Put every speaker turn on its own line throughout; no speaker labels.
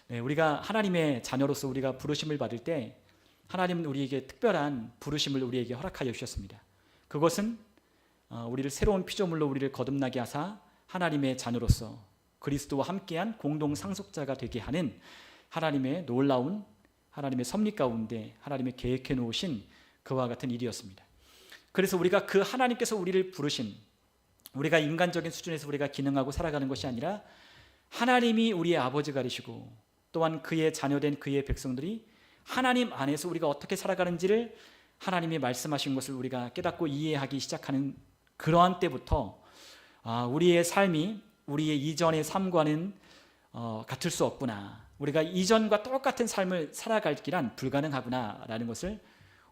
우리가 하나님의 자녀로서 우리가 부르심을 받을 때 하나님은 우리에게 특별한 부르심을 우리에게 허락하여 주셨습니다. 그것은 우리를 새로운 피조물로 우리를 거듭나게 하사 하나님의 자녀로서 그리스도와 함께한 공동 상속자가 되게 하는 하나님의 놀라운 하나님의 섭리 가운데 하나님의 계획해 놓으신 그와 같은 일이었습니다. 그래서 우리가 그 하나님께서 우리를 부르신, 우리가 인간적인 수준에서 우리가 기능하고 살아가는 것이 아니라 하나님이 우리의 아버지가 되시고 또한 그의 자녀된 그의 백성들이 하나님 안에서 우리가 어떻게 살아가는지를 하나님이 말씀하신 것을 우리가 깨닫고 이해하기 시작하는 그러한 때부터 우리의 삶이 우리의 이전의 삶과는 같을 수 없구나, 우리가 이전과 똑같은 삶을 살아갈 기란 불가능하구나라는 것을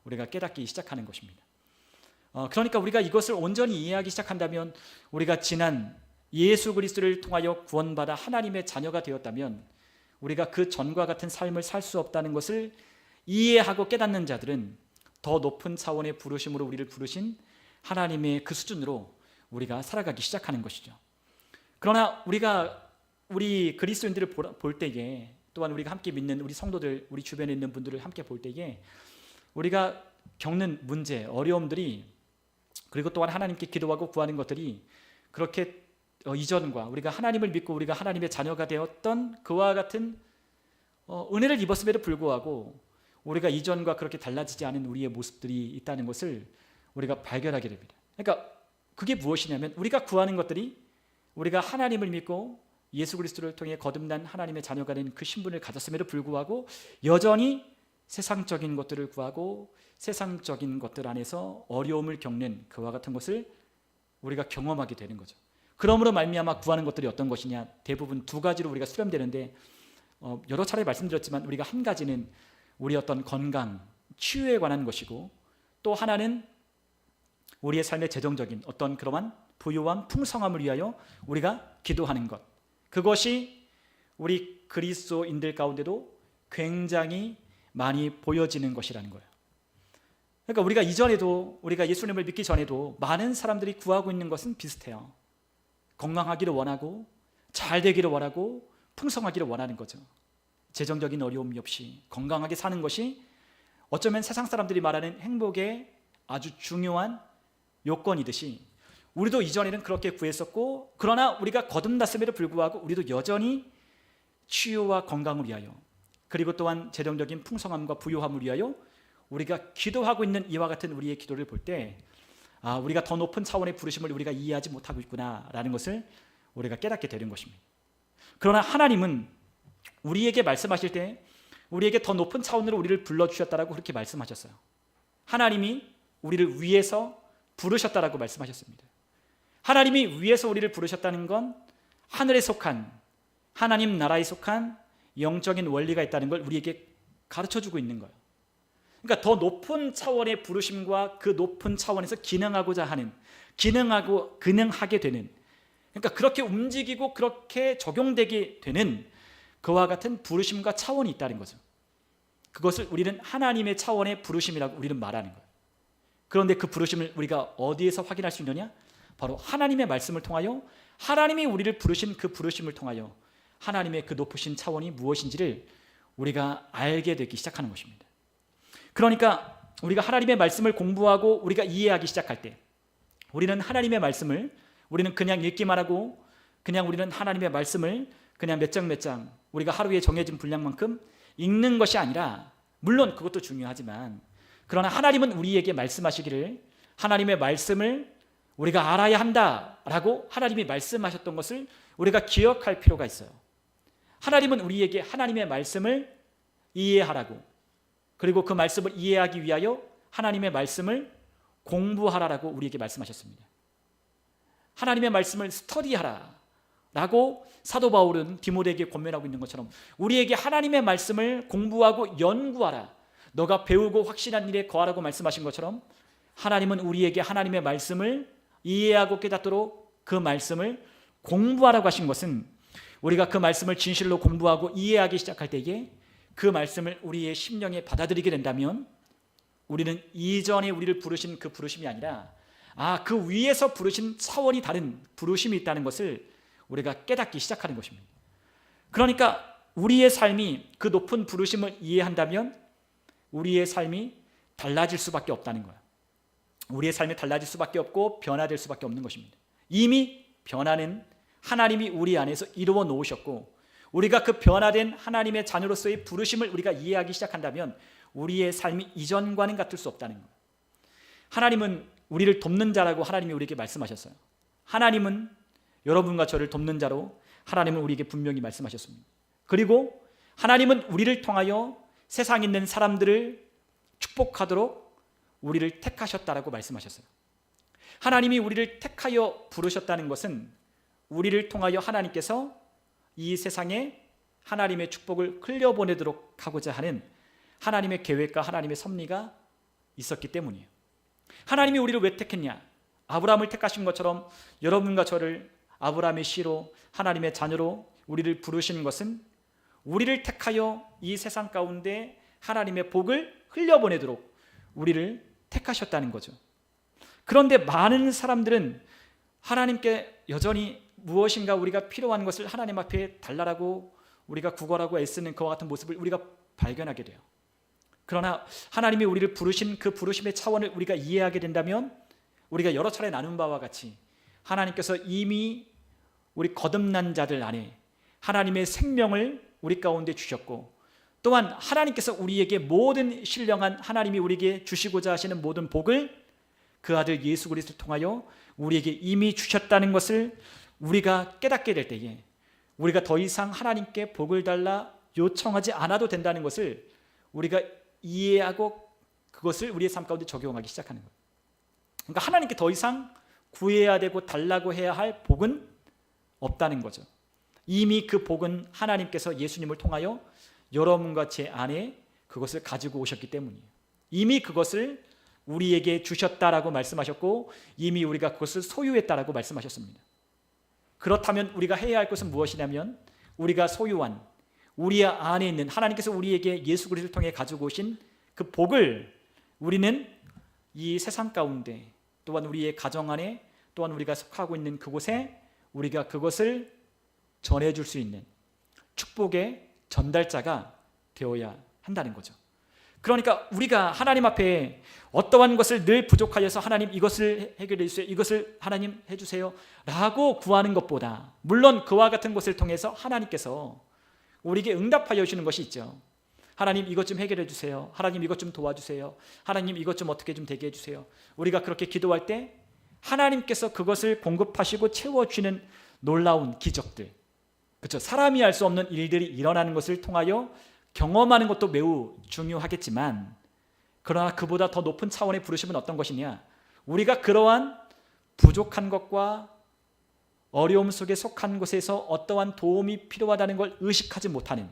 우리가 깨닫기 시작하는 것입니다. 그러니까 우리가 이것을 온전히 이해하기 시작한다면, 우리가 지난 예수 그리스도를 통하여 구원받아 하나님의 자녀가 되었다면 우리가 그 전과 같은 삶을 살 수 없다는 것을 이해하고 깨닫는 자들은 더 높은 차원의 부르심으로 우리를 부르신 하나님의 그 수준으로 우리가 살아가기 시작하는 것이죠. 그러나 우리 그리스도인들을 볼 때에, 또한 우리가 함께 믿는 우리 성도들, 우리 주변에 있는 분들을 함께 볼 때에 우리가 겪는 문제, 어려움들이, 그리고 또한 하나님께 기도하고 구하는 것들이 그렇게 이전과 우리가 하나님을 믿고 우리가 하나님의 자녀가 되었던 그와 같은 은혜를 입었음에도 불구하고 우리가 이전과 그렇게 달라지지 않은 우리의 모습들이 있다는 것을 우리가 발견하게 됩니다. 그러니까 그게 무엇이냐면, 우리가 구하는 것들이 우리가 하나님을 믿고 예수 그리스도를 통해 거듭난 하나님의 자녀가 된 그 신분을 가졌음에도 불구하고 여전히 세상적인 것들을 구하고 세상적인 것들 안에서 어려움을 겪는 그와 같은 것을 우리가 경험하게 되는 거죠. 그러므로 말미암아 구하는 것들이 어떤 것이냐, 대부분 두 가지로 우리가 수렴되는데, 여러 차례 말씀드렸지만 우리가 한 가지는 우리 어떤 건강, 치유에 관한 것이고, 또 하나는 우리의 삶의 재정적인 어떤 그러한 부유함, 풍성함을 위하여 우리가 기도하는 것, 그것이 우리 그리스도인들 가운데도 굉장히 많이 보여지는 것이라는 거예요. 그러니까 우리가 이전에도, 우리가 예수님을 믿기 전에도 많은 사람들이 구하고 있는 것은 비슷해요. 건강하기를 원하고 잘 되기를 원하고 풍성하기를 원하는 거죠. 재정적인 어려움이 없이 건강하게 사는 것이 어쩌면 세상 사람들이 말하는 행복의 아주 중요한 요건이듯이 우리도 이전에는 그렇게 구했었고, 그러나 우리가 거듭났음에도 불구하고 우리도 여전히 치유와 건강을 위하여, 그리고 또한 재정적인 풍성함과 부유함을 위하여 우리가 기도하고 있는 이와 같은 우리의 기도를 볼 때 우리가 더 높은 차원의 부르심을 우리가 이해하지 못하고 있구나라는 것을 우리가 깨닫게 되는 것입니다. 그러나 하나님은 우리에게 말씀하실 때 우리에게 더 높은 차원으로 우리를 불러주셨다라고 그렇게 말씀하셨어요. 하나님이 우리를 위해서 부르셨다라고 말씀하셨습니다. 하나님이 위해서 우리를 부르셨다는 건 하늘에 속한, 하나님 나라에 속한 영적인 원리가 있다는 걸 우리에게 가르쳐주고 있는 거예요. 그러니까 더 높은 차원의 부르심과 그 높은 차원에서 기능하고자 하는, 기능하게 되는, 그러니까 그렇게 움직이고 그렇게 적용되게 되는 그와 같은 부르심과 차원이 있다는 거죠. 그것을 우리는 하나님의 차원의 부르심이라고 우리는 말하는 거예요. 그런데 그 부르심을 우리가 어디에서 확인할 수 있느냐? 바로 하나님의 말씀을 통하여, 하나님이 우리를 부르신 그 부르심을 통하여 하나님의 그 높으신 차원이 무엇인지를 우리가 알게 되기 시작하는 것입니다. 그러니까 우리가 하나님의 말씀을 공부하고 우리가 이해하기 시작할 때, 우리는 하나님의 말씀을 우리는 그냥 읽기만 하고, 그냥 우리는 하나님의 말씀을 그냥 몇 장 우리가 하루에 정해진 분량만큼 읽는 것이 아니라, 물론 그것도 중요하지만, 그러나 하나님은 우리에게 말씀하시기를 하나님의 말씀을 우리가 알아야 한다라고 하나님이 말씀하셨던 것을 우리가 기억할 필요가 있어요. 하나님은 우리에게 하나님의 말씀을 이해하라고, 그리고 그 말씀을 이해하기 위하여 하나님의 말씀을 공부하라라고 우리에게 말씀하셨습니다. 하나님의 말씀을 스터디하라 라고 사도 바울은 디모데에게 권면하고 있는 것처럼 우리에게 하나님의 말씀을 공부하고 연구하라, 너가 배우고 확신한 일에 거하라고 말씀하신 것처럼, 하나님은 우리에게 하나님의 말씀을 이해하고 깨닫도록 그 말씀을 공부하라고 하신 것은, 우리가 그 말씀을 진실로 공부하고 이해하기 시작할 때에 그 말씀을 우리의 심령에 받아들이게 된다면, 우리는 이전에 우리를 부르신 그 부르심이 아니라 그 위에서 부르신 차원이 다른 부르심이 있다는 것을 우리가 깨닫기 시작하는 것입니다. 그러니까 우리의 삶이 그 높은 부르심을 이해한다면 우리의 삶이 달라질 수밖에 없다는 거예요. 우리의 삶이 달라질 수밖에 없고 변화될 수밖에 없는 것입니다. 이미 변화는 하나님이 우리 안에서 이루어 놓으셨고, 우리가 그 변화된 하나님의 자녀로서의 부르심을 우리가 이해하기 시작한다면 우리의 삶이 이전과는 같을 수 없다는 거예요. 하나님은 우리를 돕는 자라고 하나님이 우리에게 말씀하셨어요. 하나님은 여러분과 저를 돕는 자로 하나님은 우리에게 분명히 말씀하셨습니다. 그리고 하나님은 우리를 통하여 세상에 있는 사람들을 축복하도록 우리를 택하셨다라고 말씀하셨어요. 하나님이 우리를 택하여 부르셨다는 것은 우리를 통하여 하나님께서 이 세상에 하나님의 축복을 흘려보내도록 하고자 하는 하나님의 계획과 하나님의 섭리가 있었기 때문이에요. 하나님이 우리를 왜 택했냐? 아브라함을 택하신 것처럼 여러분과 저를 아브라함의 씨로 하나님의 자녀로 우리를 부르신 것은 우리를 택하여 이 세상 가운데 하나님의 복을 흘려보내도록 우리를 택하셨다는 거죠. 그런데 많은 사람들은 하나님께 여전히 무엇인가 우리가 필요한 것을 하나님 앞에 달라라고 우리가 구걸하고 애쓰는 그와 같은 모습을 우리가 발견하게 돼요. 그러나 하나님이 우리를 부르신 그 부르심의 차원을 우리가 이해하게 된다면 우리가 여러 차례 나눈 바와 같이 하나님께서 이미 우리 거듭난 자들 안에 하나님의 생명을 우리 가운데 주셨고, 또한 하나님께서 우리에게 모든 신령한 하나님이 우리에게 주시고자 하시는 모든 복을 그 아들 예수 그리스도를 통하여 우리에게 이미 주셨다는 것을 우리가 깨닫게 될 때에 우리가 더 이상 하나님께 복을 달라 요청하지 않아도 된다는 것을 우리가 이해하고 그것을 우리의 삶 가운데 적용하기 시작하는 거예요. 그러니까 하나님께 더 이상 구해야 되고 달라고 해야 할 복은 없다는 거죠. 이미 그 복은 하나님께서 예수님을 통하여 여러분과 제 안에 그것을 가지고 오셨기 때문이에요. 이미 그것을 우리에게 주셨다라고 말씀하셨고 이미 우리가 그것을 소유했다라고 말씀하셨습니다. 그렇다면 우리가 해야 할 것은 무엇이냐면 우리가 소유한 우리 안에 있는 하나님께서 우리에게 예수 그리스도를 통해 가지고 오신 그 복을 우리는 이 세상 가운데 또한 우리의 가정 안에 또한 우리가 속하고 있는 그곳에 우리가 그것을 전해줄 수 있는 축복의 전달자가 되어야 한다는 거죠. 그러니까 우리가 하나님 앞에 어떠한 것을 늘 부족하여서 하나님 이것을 해결해 주세요, 이것을 하나님 해주세요 라고 구하는 것보다, 물론 그와 같은 것을 통해서 하나님께서 우리에게 응답하여 주시는 것이 있죠. 하나님 이것 좀 해결해 주세요, 하나님 이것 좀 도와주세요, 하나님 이것 좀 어떻게 좀 되게 해주세요. 우리가 그렇게 기도할 때 하나님께서 그것을 공급하시고 채워주시는 놀라운 기적들, 그렇죠? 사람이 할 수 없는 일들이 일어나는 것을 통하여 경험하는 것도 매우 중요하겠지만, 그러나 그보다 더 높은 차원의 부르심은 어떤 것이냐? 우리가 그러한 부족한 것과 어려움 속에 속한 곳에서 어떠한 도움이 필요하다는 걸 의식하지 못하는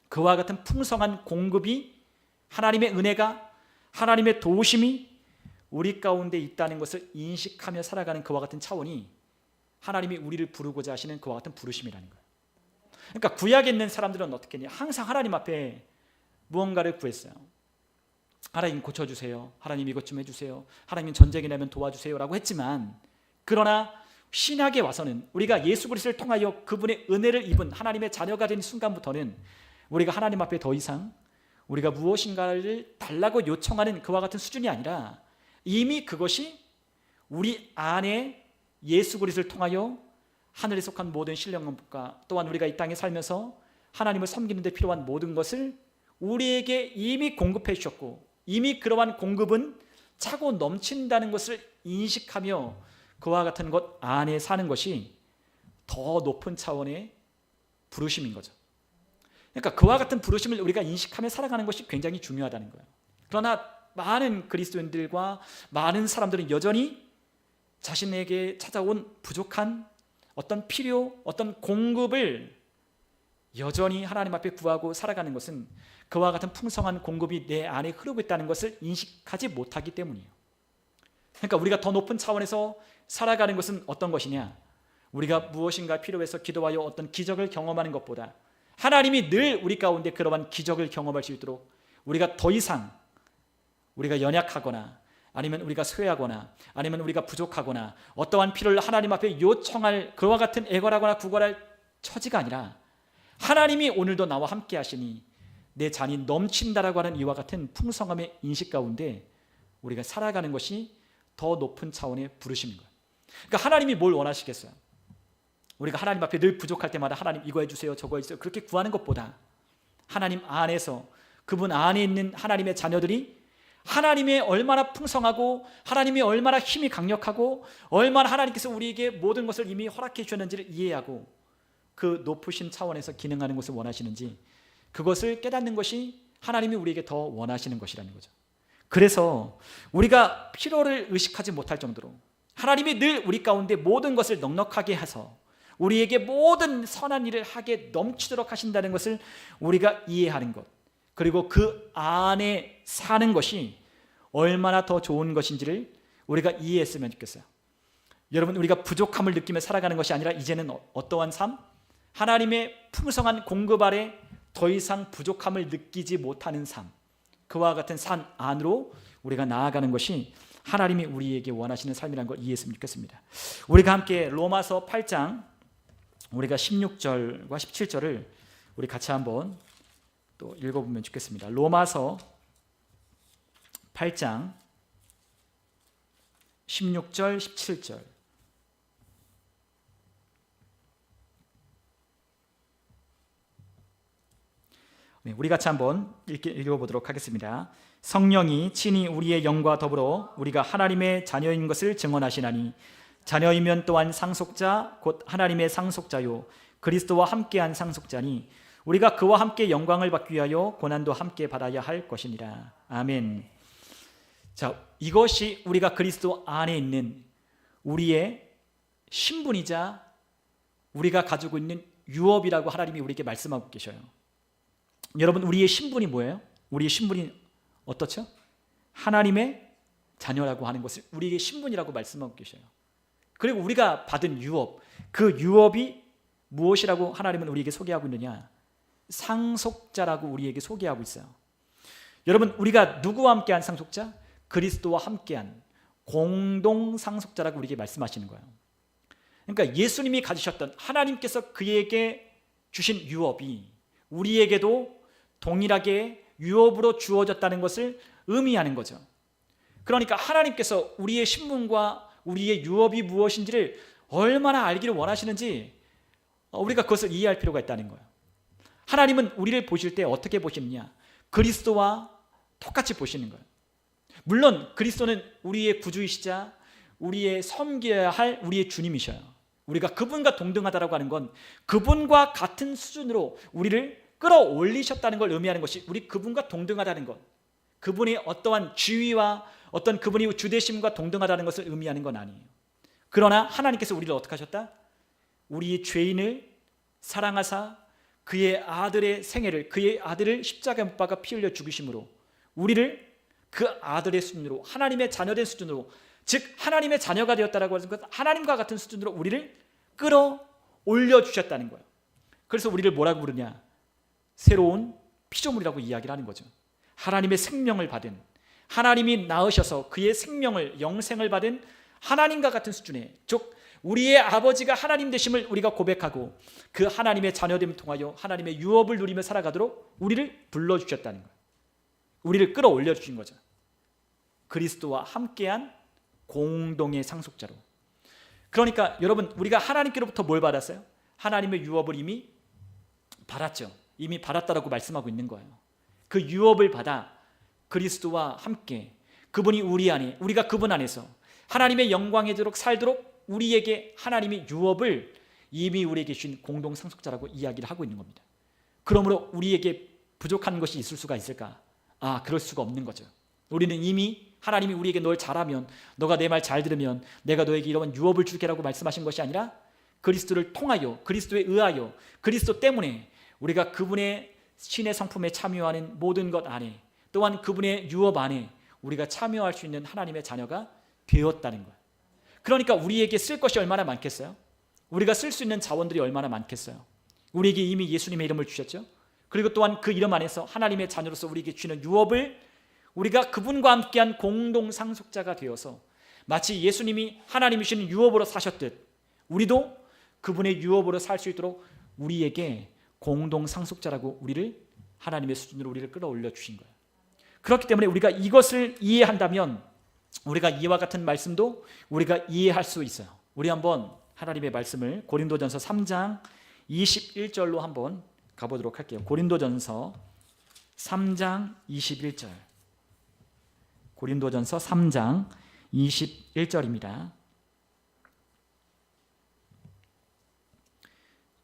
그와 같은 풍성한 공급이, 하나님의 은혜가, 하나님의 도우심이 우리 가운데 있다는 것을 인식하며 살아가는 그와 같은 차원이 하나님이 우리를 부르고자 하시는 그와 같은 부르심이라는 거예요. 그러니까 구약에 있는 사람들은 어떻게 했냐? 항상 하나님 앞에 무언가를 구했어요. 하나님 고쳐주세요, 하나님 이것 좀 해주세요, 하나님 전쟁이 나면 도와주세요 라고 했지만, 그러나 신약에 와서는 우리가 예수 그리스도를 통하여 그분의 은혜를 입은 하나님의 자녀가 된 순간부터는 우리가 하나님 앞에 더 이상 우리가 무엇인가를 달라고 요청하는 그와 같은 수준이 아니라 이미 그것이 우리 안에 예수 그리스도를 통하여 하늘에 속한 모든 신령한 복과 또한 우리가 이 땅에 살면서 하나님을 섬기는 데 필요한 모든 것을 우리에게 이미 공급해 주셨고, 이미 그러한 공급은 차고 넘친다는 것을 인식하며 그와 같은 것 안에 사는 것이 더 높은 차원의 부르심인 거죠. 그러니까 그와 같은 부르심을 우리가 인식하며 살아가는 것이 굉장히 중요하다는 거예요. 그러나 많은 그리스도인들과 많은 사람들은 여전히 자신에게 찾아온 부족한 어떤 필요, 어떤 공급을 여전히 하나님 앞에 구하고 살아가는 것은 그와 같은 풍성한 공급이 내 안에 흐르고 있다는 것을 인식하지 못하기 때문이에요. 그러니까 우리가 더 높은 차원에서 살아가는 것은 어떤 것이냐? 우리가 무엇인가 필요해서 기도하여 어떤 기적을 경험하는 것보다 하나님이 늘 우리 가운데 그러한 기적을 경험할 수 있도록 우리가 더 이상 우리가 연약하거나 아니면 우리가 쇠하거나 아니면 우리가 부족하거나 어떠한 필요를 하나님 앞에 요청할 그와 같은 애걸하거나 구걸할 처지가 아니라 하나님이 오늘도 나와 함께 하시니 내 잔이 넘친다라고 하는 이와 같은 풍성함의 인식 가운데 우리가 살아가는 것이 더 높은 차원의 부르심인 거예요. 그러니까 하나님이 뭘 원하시겠어요? 우리가 하나님 앞에 늘 부족할 때마다 하나님 이거 해주세요, 저거 해주세요 그렇게 구하는 것보다 하나님 안에서 그분 안에 있는 하나님의 자녀들이 하나님의 얼마나 풍성하고 하나님이 얼마나 힘이 강력하고 얼마나 하나님께서 우리에게 모든 것을 이미 허락해 주셨는지를 이해하고 그 높으신 차원에서 기능하는 것을 원하시는지 그것을 깨닫는 것이 하나님이 우리에게 더 원하시는 것이라는 거죠. 그래서 우리가 필요를 의식하지 못할 정도로 하나님이 늘 우리 가운데 모든 것을 넉넉하게 하셔서 우리에게 모든 선한 일을 하게 넘치도록 하신다는 것을 우리가 이해하는 것, 그리고 그 안에 사는 것이 얼마나 더 좋은 것인지를 우리가 이해했으면 좋겠어요. 여러분, 우리가 부족함을 느끼며 살아가는 것이 아니라 이제는 어떠한 삶? 하나님의 풍성한 공급 아래 더 이상 부족함을 느끼지 못하는 삶, 그와 같은 산 안으로 우리가 나아가는 것이 하나님이 우리에게 원하시는 삶이라는 걸 이해했으면 좋겠습니다. 우리가 함께 로마서 8장 우리가 16절과 17절을 우리 같이 한번 또 읽어보면 좋겠습니다. 로마서 8장 16절 17절 우리 같이 한번 읽어보도록 하겠습니다. 성령이 친히 우리의 영과 더불어 우리가 하나님의 자녀인 것을 증언하시나니 자녀이면 또한 상속자 곧 하나님의 상속자요 그리스도와 함께한 상속자니 우리가 그와 함께 영광을 받기 위하여 고난도 함께 받아야 할 것이니라. 아멘. 자, 이것이 우리가 그리스도 안에 있는 우리의 신분이자 우리가 가지고 있는 유업이라고 하나님이 우리에게 말씀하고 계셔요. 여러분, 우리의 신분이 뭐예요? 우리의 신분이 어떻죠? 하나님의 자녀라고 하는 것을 우리의 신분이라고 말씀하고 계셔요. 그리고 우리가 받은 유업, 그 유업이 무엇이라고 하나님은 우리에게 소개하고 있느냐? 상속자라고 우리에게 소개하고 있어요. 여러분, 우리가 누구와 함께한 상속자? 그리스도와 함께한 공동 상속자라고 우리에게 말씀하시는 거예요. 그러니까 예수님이 가지셨던 하나님께서 그에게 주신 유업이 우리에게도 동일하게 유업으로 주어졌다는 것을 의미하는 거죠. 그러니까 하나님께서 우리의 신분과 우리의 유업이 무엇인지를 얼마나 알기를 원하시는지 우리가 그것을 이해할 필요가 있다는 거예요. 하나님은 우리를 보실 때 어떻게 보시느냐? 그리스도와 똑같이 보시는 거예요. 물론 그리스도는 우리의 구주이시자 우리의 섬겨야 할 우리의 주님이셔요. 우리가 그분과 동등하다라고 하는 건 그분과 같은 수준으로 우리를 끌어올리셨다는 걸 의미하는 것이 우리 그분과 동등하다는 것, 그분의 어떠한 지위와 어떤 그분의 주대심과 동등하다는 것을 의미하는 건 아니에요. 그러나 하나님께서 우리를 어떻게 하셨다? 우리의 죄인을 사랑하사 그의 아들의 생애를, 그의 아들을 십자가에 못 박아 피 흘려 죽으심으로 우리를 그 아들의 수준으로, 하나님의 자녀된 수준으로, 즉 하나님의 자녀가 되었다라고 하는 것, 하나님과 같은 수준으로 우리를 끌어올려 주셨다는 거예요. 그래서 우리를 뭐라고 부르냐? 새로운 피조물이라고 이야기를 하는 거죠. 하나님의 생명을 받은, 하나님이 낳으셔서 그의 생명을, 영생을 받은 하나님과 같은 수준의, 즉 우리의 아버지가 하나님 되심을 우리가 고백하고 그 하나님의 자녀됨을 통하여 하나님의 유업을 누리며 살아가도록 우리를 불러주셨다는 거예요. 우리를 끌어올려 주신 거죠. 그리스도와 함께한 공동의 상속자로. 그러니까 여러분, 우리가 하나님께로부터 뭘 받았어요? 하나님의 유업을 이미 받았죠. 이미 받았다라고 말씀하고 있는 거예요. 그 유업을 받아 그리스도와 함께 그분이 우리 안에, 우리가 그분 안에서 하나님의 영광에 이르도록 살도록 우리에게 하나님의 유업을 이미 우리에게 주신 공동 상속자라고 이야기를 하고 있는 겁니다. 그러므로 우리에게 부족한 것이 있을 수가 있을까? 그럴 수가 없는 거죠. 우리는 이미 하나님이 우리에게 널 잘하면, 너가 내 말 잘 들으면 내가 너에게 이런 유업을 줄게라고 말씀하신 것이 아니라 그리스도를 통하여, 그리스도에 의하여, 그리스도 때문에 우리가 그분의 신의 성품에 참여하는 모든 것 안에, 또한 그분의 유업 안에 우리가 참여할 수 있는 하나님의 자녀가 되었다는 거예요. 그러니까 우리에게 쓸 것이 얼마나 많겠어요? 우리가 쓸 수 있는 자원들이 얼마나 많겠어요? 우리에게 이미 예수님의 이름을 주셨죠. 그리고 또한 그 이름 안에서 하나님의 자녀로서 우리에게 주는 유업을 우리가 그분과 함께한 공동 상속자가 되어서 마치 예수님이 하나님이신 유업으로 사셨듯 우리도 그분의 유업으로 살 수 있도록 우리에게 공동 상속자라고 우리를 하나님의 수준으로 우리를 끌어올려 주신 거예요. 그렇기 때문에 우리가 이것을 이해한다면 우리가 이와 같은 말씀도 우리가 이해할 수 있어요. 우리 한번 하나님의 말씀을 고린도전서 3장 21절로 한번 가보도록 할게요. 고린도전서 3장 21절. 고린도전서 3장 21절입니다.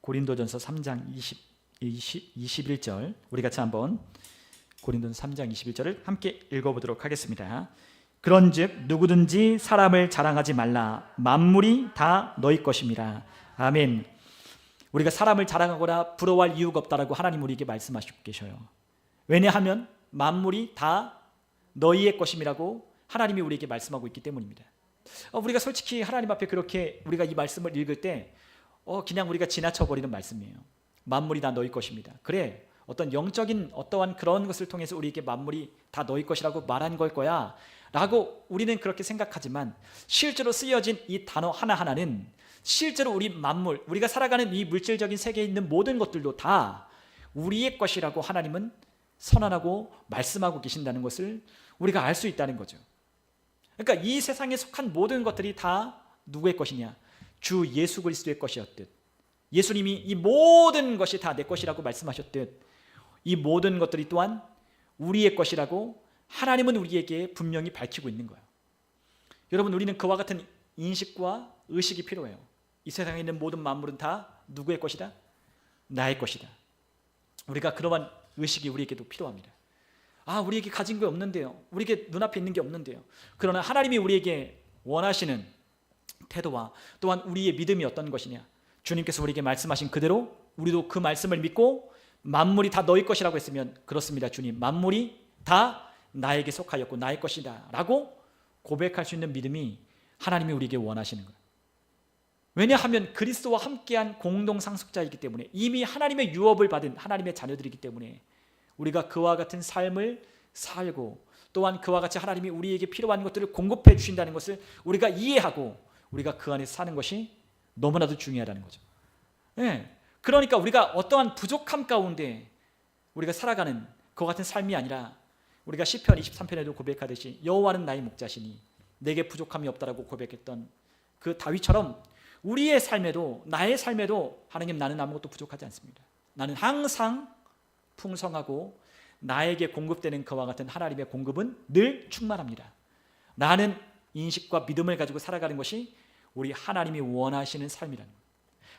고린도전서 3장 21절. 우리 같이 한번 고린도전서 3장 21절을 함께 읽어보도록 하겠습니다. 그런즉 누구든지 사람을 자랑하지 말라. 만물이 다 너희 것임이라. 아멘. 우리가 사람을 자랑하거나 부러워할 이유가 없다라고 하나님 우리에게 말씀하시고 계셔요. 왜냐하면 만물이 다 너희의 것임이라고 하나님이 우리에게 말씀하고 있기 때문입니다. 우리가 솔직히 하나님 앞에 그렇게 우리가 이 말씀을 읽을 때 그냥 우리가 지나쳐버리는 말씀이에요. 만물이 다 너희 것입니다. 그래, 어떤 영적인 어떠한 그런 것을 통해서 우리에게 만물이 다 너희 것이라고 말한 걸 거야 라고 우리는 그렇게 생각하지만, 실제로 쓰여진 이 단어 하나하나는 실제로 우리 만물, 우리가 살아가는 이 물질적인 세계에 있는 모든 것들도 다 우리의 것이라고 하나님은 선언하고 말씀하고 계신다는 것을 우리가 알 수 있다는 거죠. 그러니까 이 세상에 속한 모든 것들이 다 누구의 것이냐? 주 예수 그리스도의 것이었듯, 예수님이 이 모든 것이 다 내 것이라고 말씀하셨듯, 이 모든 것들이 또한 우리의 것이라고 하나님은 우리에게 분명히 밝히고 있는 거예요. 여러분, 우리는 그와 같은 인식과 의식이 필요해요. 이 세상에 있는 모든 만물은 다 누구의 것이다? 나의 것이다. 우리가 그러한 의식이 우리에게도 필요합니다. 우리에게 가진 게 없는데요. 우리에게 눈앞에 있는 게 없는데요. 그러나 하나님이 우리에게 원하시는 태도와 또한 우리의 믿음이 어떤 것이냐? 주님께서 우리에게 말씀하신 그대로 우리도 그 말씀을 믿고 만물이 다 너희 것이라고 했으면, 그렇습니다 주님, 만물이 다 나에게 속하였고 나의 것이다 라고 고백할 수 있는 믿음이 하나님이 우리에게 원하시는 거예요. 왜냐하면 그리스도와 함께한 공동 상속자이기 때문에, 이미 하나님의 유업을 받은 하나님의 자녀들이기 때문에 우리가 그와 같은 삶을 살고 또한 그와 같이 하나님이 우리에게 필요한 것들을 공급해 주신다는 것을 우리가 이해하고 우리가 그 안에서 사는 것이 너무나도 중요하다는 거죠. 그러니까 우리가 어떠한 부족함 가운데 우리가 살아가는 그와 같은 삶이 아니라, 우리가 시편 23편에도 고백하듯이 여호와는 나의 목자시니 내게 부족함이 없다라고 고백했던 그 다윗처럼 우리의 삶에도, 나의 삶에도 하나님, 나는 아무것도 부족하지 않습니다. 나는 항상 풍성하고 나에게 공급되는 그와 같은 하나님의 공급은 늘 충만합니다. 나는 인식과 믿음을 가지고 살아가는 것이 우리 하나님이 원하시는 삶이라는 거예요.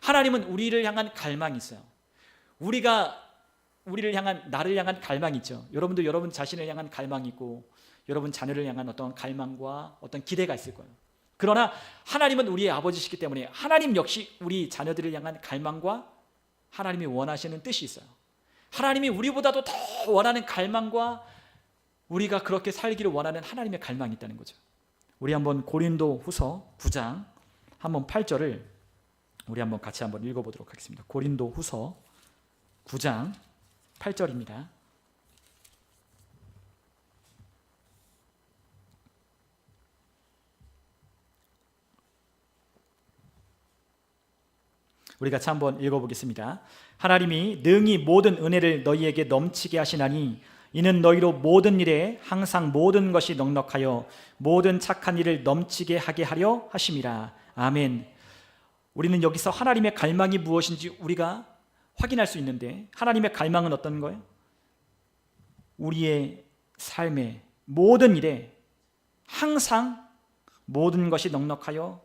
하나님은 우리를 향한 갈망이 있어요. 우리를 향한, 나를 향한 갈망이 있죠. 여러분도 여러분 자신을 향한 갈망이 있고 여러분 자녀를 향한 어떤 갈망과 어떤 기대가 있을 거예요. 그러나 하나님은 우리의 아버지시기 때문에 하나님 역시 우리 자녀들을 향한 갈망과 하나님이 원하시는 뜻이 있어요. 하나님이 우리보다도 더 원하는 갈망과 우리가 그렇게 살기를 원하는 하나님의 갈망이 있다는 거죠. 우리 한번 고린도 후서 9장 한번 8절을 우리 한번 같이 한번 읽어보도록 하겠습니다. 고린도 후서 9장 8절입니다. 우리 같이 한번 읽어보겠습니다. 하나님이 능히 모든 은혜를 너희에게 넘치게 하시나니 이는 너희로 모든 일에 항상 모든 것이 넉넉하여 모든 착한 일을 넘치게 하게 하려 하심이라. 아멘. 우리는 여기서 하나님의 갈망이 무엇인지 우리가 확인할 수 있는데, 하나님의 갈망은 어떤 거예요? 우리의 삶의 모든 일에 항상 모든 것이 넉넉하여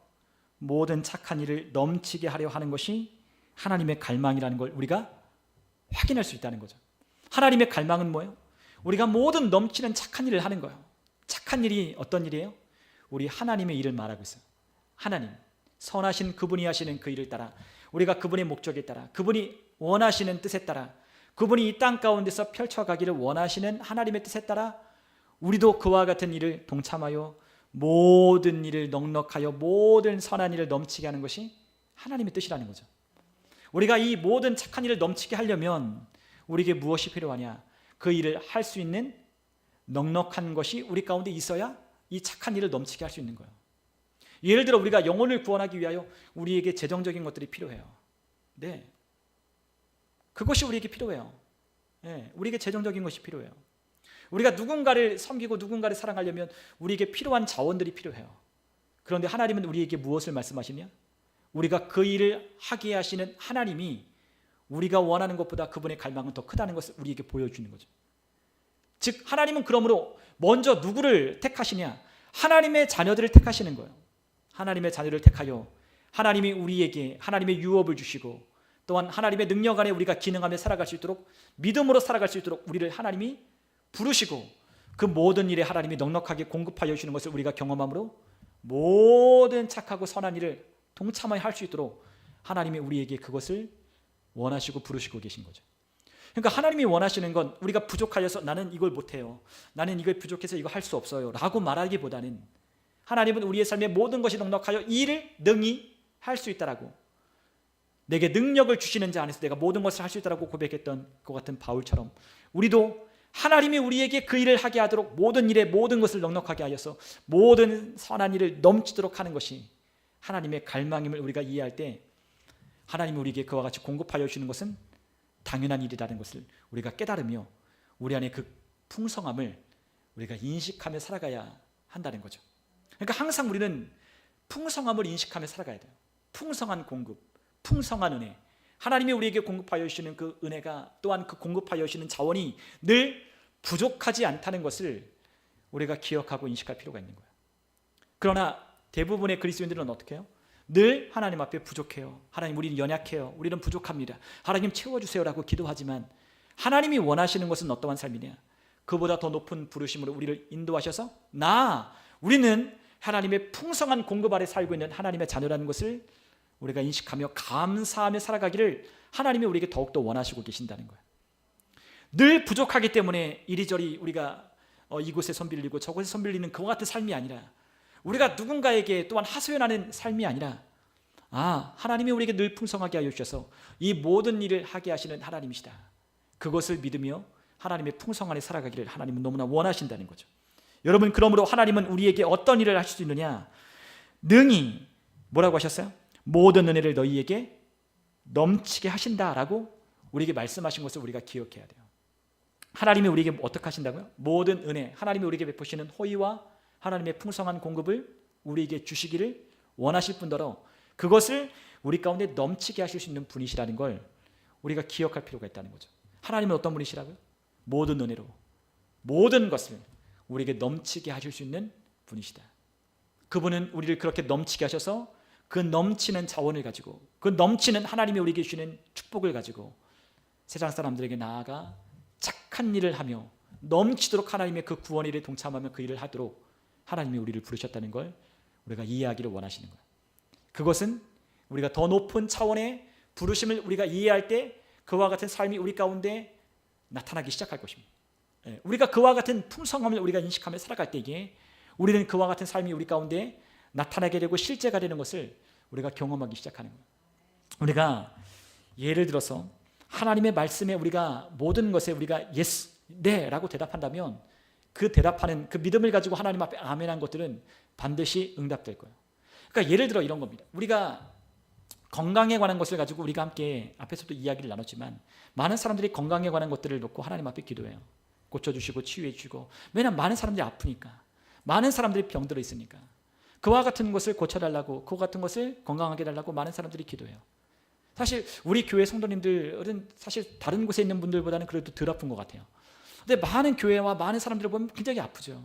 모든 착한 일을 넘치게 하려 하는 것이 하나님의 갈망이라는 걸 우리가 확인할 수 있다는 거죠. 하나님의 갈망은 뭐예요? 우리가 모든 넘치는 착한 일을 하는 거예요. 착한 일이 어떤 일이에요? 우리 하나님의 일을 말하고 있어요. 하나님, 선하신 그분이 하시는 그 일을 따라, 우리가 그분의 목적에 따라, 그분이 원하시는 뜻에 따라, 그분이 이 땅 가운데서 펼쳐가기를 원하시는 하나님의 뜻에 따라 우리도 그와 같은 일을 동참하여 모든 일을 넉넉하여 모든 선한 일을 넘치게 하는 것이 하나님의 뜻이라는 거죠. 우리가 이 모든 착한 일을 넘치게 하려면 우리에게 무엇이 필요하냐? 그 일을 할 수 있는 넉넉한 것이 우리 가운데 있어야 이 착한 일을 넘치게 할 수 있는 거예요. 예를 들어 우리가 영혼을 구원하기 위하여 우리에게 재정적인 것들이 필요해요. 네. 그것이 우리에게 필요해요. 예, 우리에게 재정적인 것이 필요해요. 우리가 누군가를 섬기고 누군가를 사랑하려면 우리에게 필요한 자원들이 필요해요. 그런데 하나님은 우리에게 무엇을 말씀하시냐? 우리가 그 일을 하게 하시는 하나님이 우리가 원하는 것보다 그분의 갈망은 더 크다는 것을 우리에게 보여주는 거죠. 즉 하나님은 그러므로 먼저 누구를 택하시냐? 하나님의 자녀들을 택하시는 거예요. 하나님의 자녀를 택하여 하나님이 우리에게 하나님의 유업을 주시고 또한 하나님의 능력 안에 우리가 기능하며 살아갈 수 있도록 믿음으로 살아갈 수 있도록 우리를 하나님이 부르시고 그 모든 일에 하나님이 넉넉하게 공급하여 주시는 것을 우리가 경험함으로 모든 착하고 선한 일을 동참하여 할 수 있도록 하나님이 우리에게 그것을 원하시고 부르시고 계신 거죠. 그러니까 하나님이 원하시는 건 우리가 부족하여서 나는 이걸 못해요, 나는 이걸 부족해서 이거 할 수 없어요 라고 말하기보다는 하나님은 우리의 삶의 모든 것이 넉넉하여 이 일을 능히 할 수 있다라고, 내게 능력을 주시는 자 안에서 내가 모든 것을 할 수 있다라고 고백했던 그 같은 바울처럼 우리도 하나님이 우리에게 그 일을 하게 하도록 모든 일에 모든 것을 넉넉하게 하여서 모든 선한 일을 넘치도록 하는 것이 하나님의 갈망임을 우리가 이해할 때 하나님이 우리에게 그와 같이 공급하여 주시는 것은 당연한 일이라는 것을 우리가 깨달으며 우리 안에 그 풍성함을 우리가 인식하며 살아가야 한다는 거죠. 그러니까 항상 우리는 풍성함을 인식하며 살아가야 돼요. 풍성한 공급, 풍성한 은혜, 하나님이 우리에게 공급하여 주시는 그 은혜가 또한 그 공급하여 주시는 자원이 늘 부족하지 않다는 것을 우리가 기억하고 인식할 필요가 있는 거예요. 그러나 대부분의 그리스도인들은 어떻게 해요? 늘 하나님 앞에 부족해요. 하나님 우리는 연약해요. 우리는 부족합니다. 하나님 채워주세요라고 기도하지만 하나님이 원하시는 것은 어떠한 삶이냐? 그보다 더 높은 부르심으로 우리를 인도하셔서 우리는 하나님의 풍성한 공급 아래 살고 있는 하나님의 자녀라는 것을 우리가 인식하며 감사하며 살아가기를 하나님이 우리에게 더욱더 원하시고 계신다는 거예요. 늘 부족하기 때문에 이리저리 우리가 이곳에 손 빌리고 저곳에 손 빌리는 그와 같은 삶이 아니라 우리가 누군가에게 또한 하소연하는 삶이 아니라 하나님이 우리에게 늘 풍성하게 하여 주셔서 이 모든 일을 하게 하시는 하나님이시다. 그것을 믿으며 하나님의 풍성 안에 살아가기를 하나님은 너무나 원하신다는 거죠. 여러분, 그러므로 하나님은 우리에게 어떤 일을 하실 수 있느냐? 능히 뭐라고 하셨어요? 모든 은혜를 너희에게 넘치게 하신다라고 우리에게 말씀하신 것을 우리가 기억해야 돼요. 하나님이 우리에게 어떻게 하신다고요? 모든 은혜, 하나님이 우리에게 베푸시는 호의와 하나님의 풍성한 공급을 우리에게 주시기를 원하실 뿐더러 그것을 우리 가운데 넘치게 하실 수 있는 분이시라는 걸 우리가 기억할 필요가 있다는 거죠. 하나님은 어떤 분이시라고요? 모든 은혜로 모든 것을 우리에게 넘치게 하실 수 있는 분이시다. 그분은 우리를 그렇게 넘치게 하셔서 그 넘치는 자원을 가지고 그 넘치는 하나님이 우리에게 주시는 축복을 가지고 세상 사람들에게 나아가 착한 일을 하며 넘치도록 하나님의 그 구원 일에 동참하며 그 일을 하도록 하나님이 우리를 부르셨다는 걸 우리가 이해하기를 원하시는 거예요. 그것은 우리가 더 높은 차원의 부르심을 우리가 이해할 때 그와 같은 삶이 우리 가운데 나타나기 시작할 것입니다. 우리가 그와 같은 풍성함을 우리가 인식하며 살아갈 때에 우리는 그와 같은 삶이 우리 가운데 나타나게 되고 실제가 되는 것을 우리가 경험하기 시작하는 거예요. 우리가 예를 들어서 하나님의 말씀에 우리가 모든 것에 우리가 yes, 네 라고 대답한다면 그 대답하는 그 믿음을 가지고 하나님 앞에 아멘한 것들은 반드시 응답될 거예요. 그러니까 예를 들어 이런 겁니다. 우리가 건강에 관한 것을 가지고 우리가 함께 앞에서도 이야기를 나눴지만 많은 사람들이 건강에 관한 것들을 놓고 하나님 앞에 기도해요. 고쳐주시고 치유해 주시고, 왜냐하면 많은 사람들이 아프니까, 많은 사람들이 병들어 있으니까 그와 같은 것을 고쳐달라고, 그와 같은 것을 건강하게 해달라고 많은 사람들이 기도해요. 사실 우리 교회 성도님들은 사실 다른 곳에 있는 분들보다는 그래도 덜 아픈 것 같아요. 근데 많은 교회와 많은 사람들을 보면 굉장히 아프죠.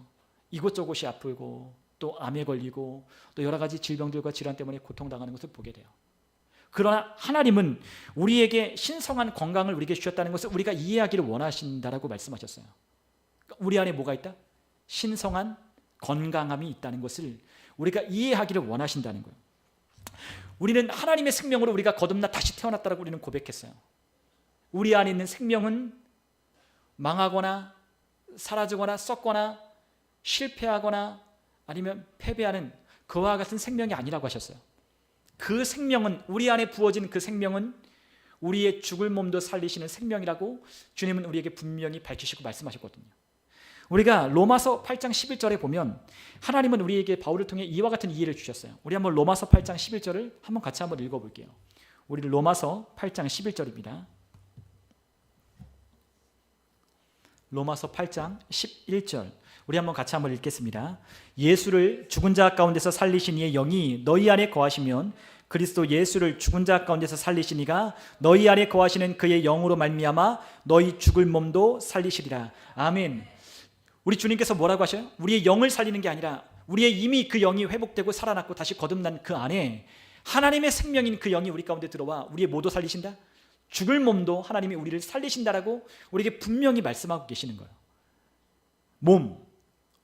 이곳저곳이 아프고 또 암에 걸리고 또 여러 가지 질병들과 질환 때문에 고통당하는 것을 보게 돼요. 그러나 하나님은 우리에게 신성한 건강을 우리에게 주셨다는 것을 우리가 이해하기를 원하신다라고 말씀하셨어요. 우리 안에 뭐가 있다? 신성한 건강함이 있다는 것을 우리가 이해하기를 원하신다는 거예요. 우리는 하나님의 생명으로 우리가 거듭나 다시 태어났다라고 우리는 고백했어요. 우리 안에 있는 생명은 망하거나 사라지거나 썩거나 실패하거나 아니면 패배하는 그와 같은 생명이 아니라고 하셨어요. 그 생명은, 우리 안에 부어진 그 생명은 우리의 죽을 몸도 살리시는 생명이라고 주님은 우리에게 분명히 밝히시고 말씀하셨거든요. 우리가 로마서 8장 11절에 보면 하나님은 우리에게 바울을 통해 이와 같은 이해를 주셨어요. 우리 한번 로마서 8장 11절을 한번 같이 한번 읽어볼게요. 우리 로마서 8장 11절입니다. 로마서 8장 11절 우리 한번 같이 한번 읽겠습니다. 예수를 죽은 자 가운데서 살리신 이의 영이 너희 안에 거하시면 그리스도 예수를 죽은 자 가운데서 살리신 이가 너희 안에 거하시는 그의 영으로 말미암아 너희 죽을 몸도 살리시리라. 아멘. 우리 주님께서 뭐라고 하셔요? 우리의 영을 살리는 게 아니라 우리의 이미 그 영이 회복되고 살아났고 다시 거듭난 그 안에 하나님의 생명인 그 영이 우리 가운데 들어와 우리의 모두 살리신다. 죽을 몸도 하나님이 우리를 살리신다라고 우리에게 분명히 말씀하고 계시는 거예요. 몸,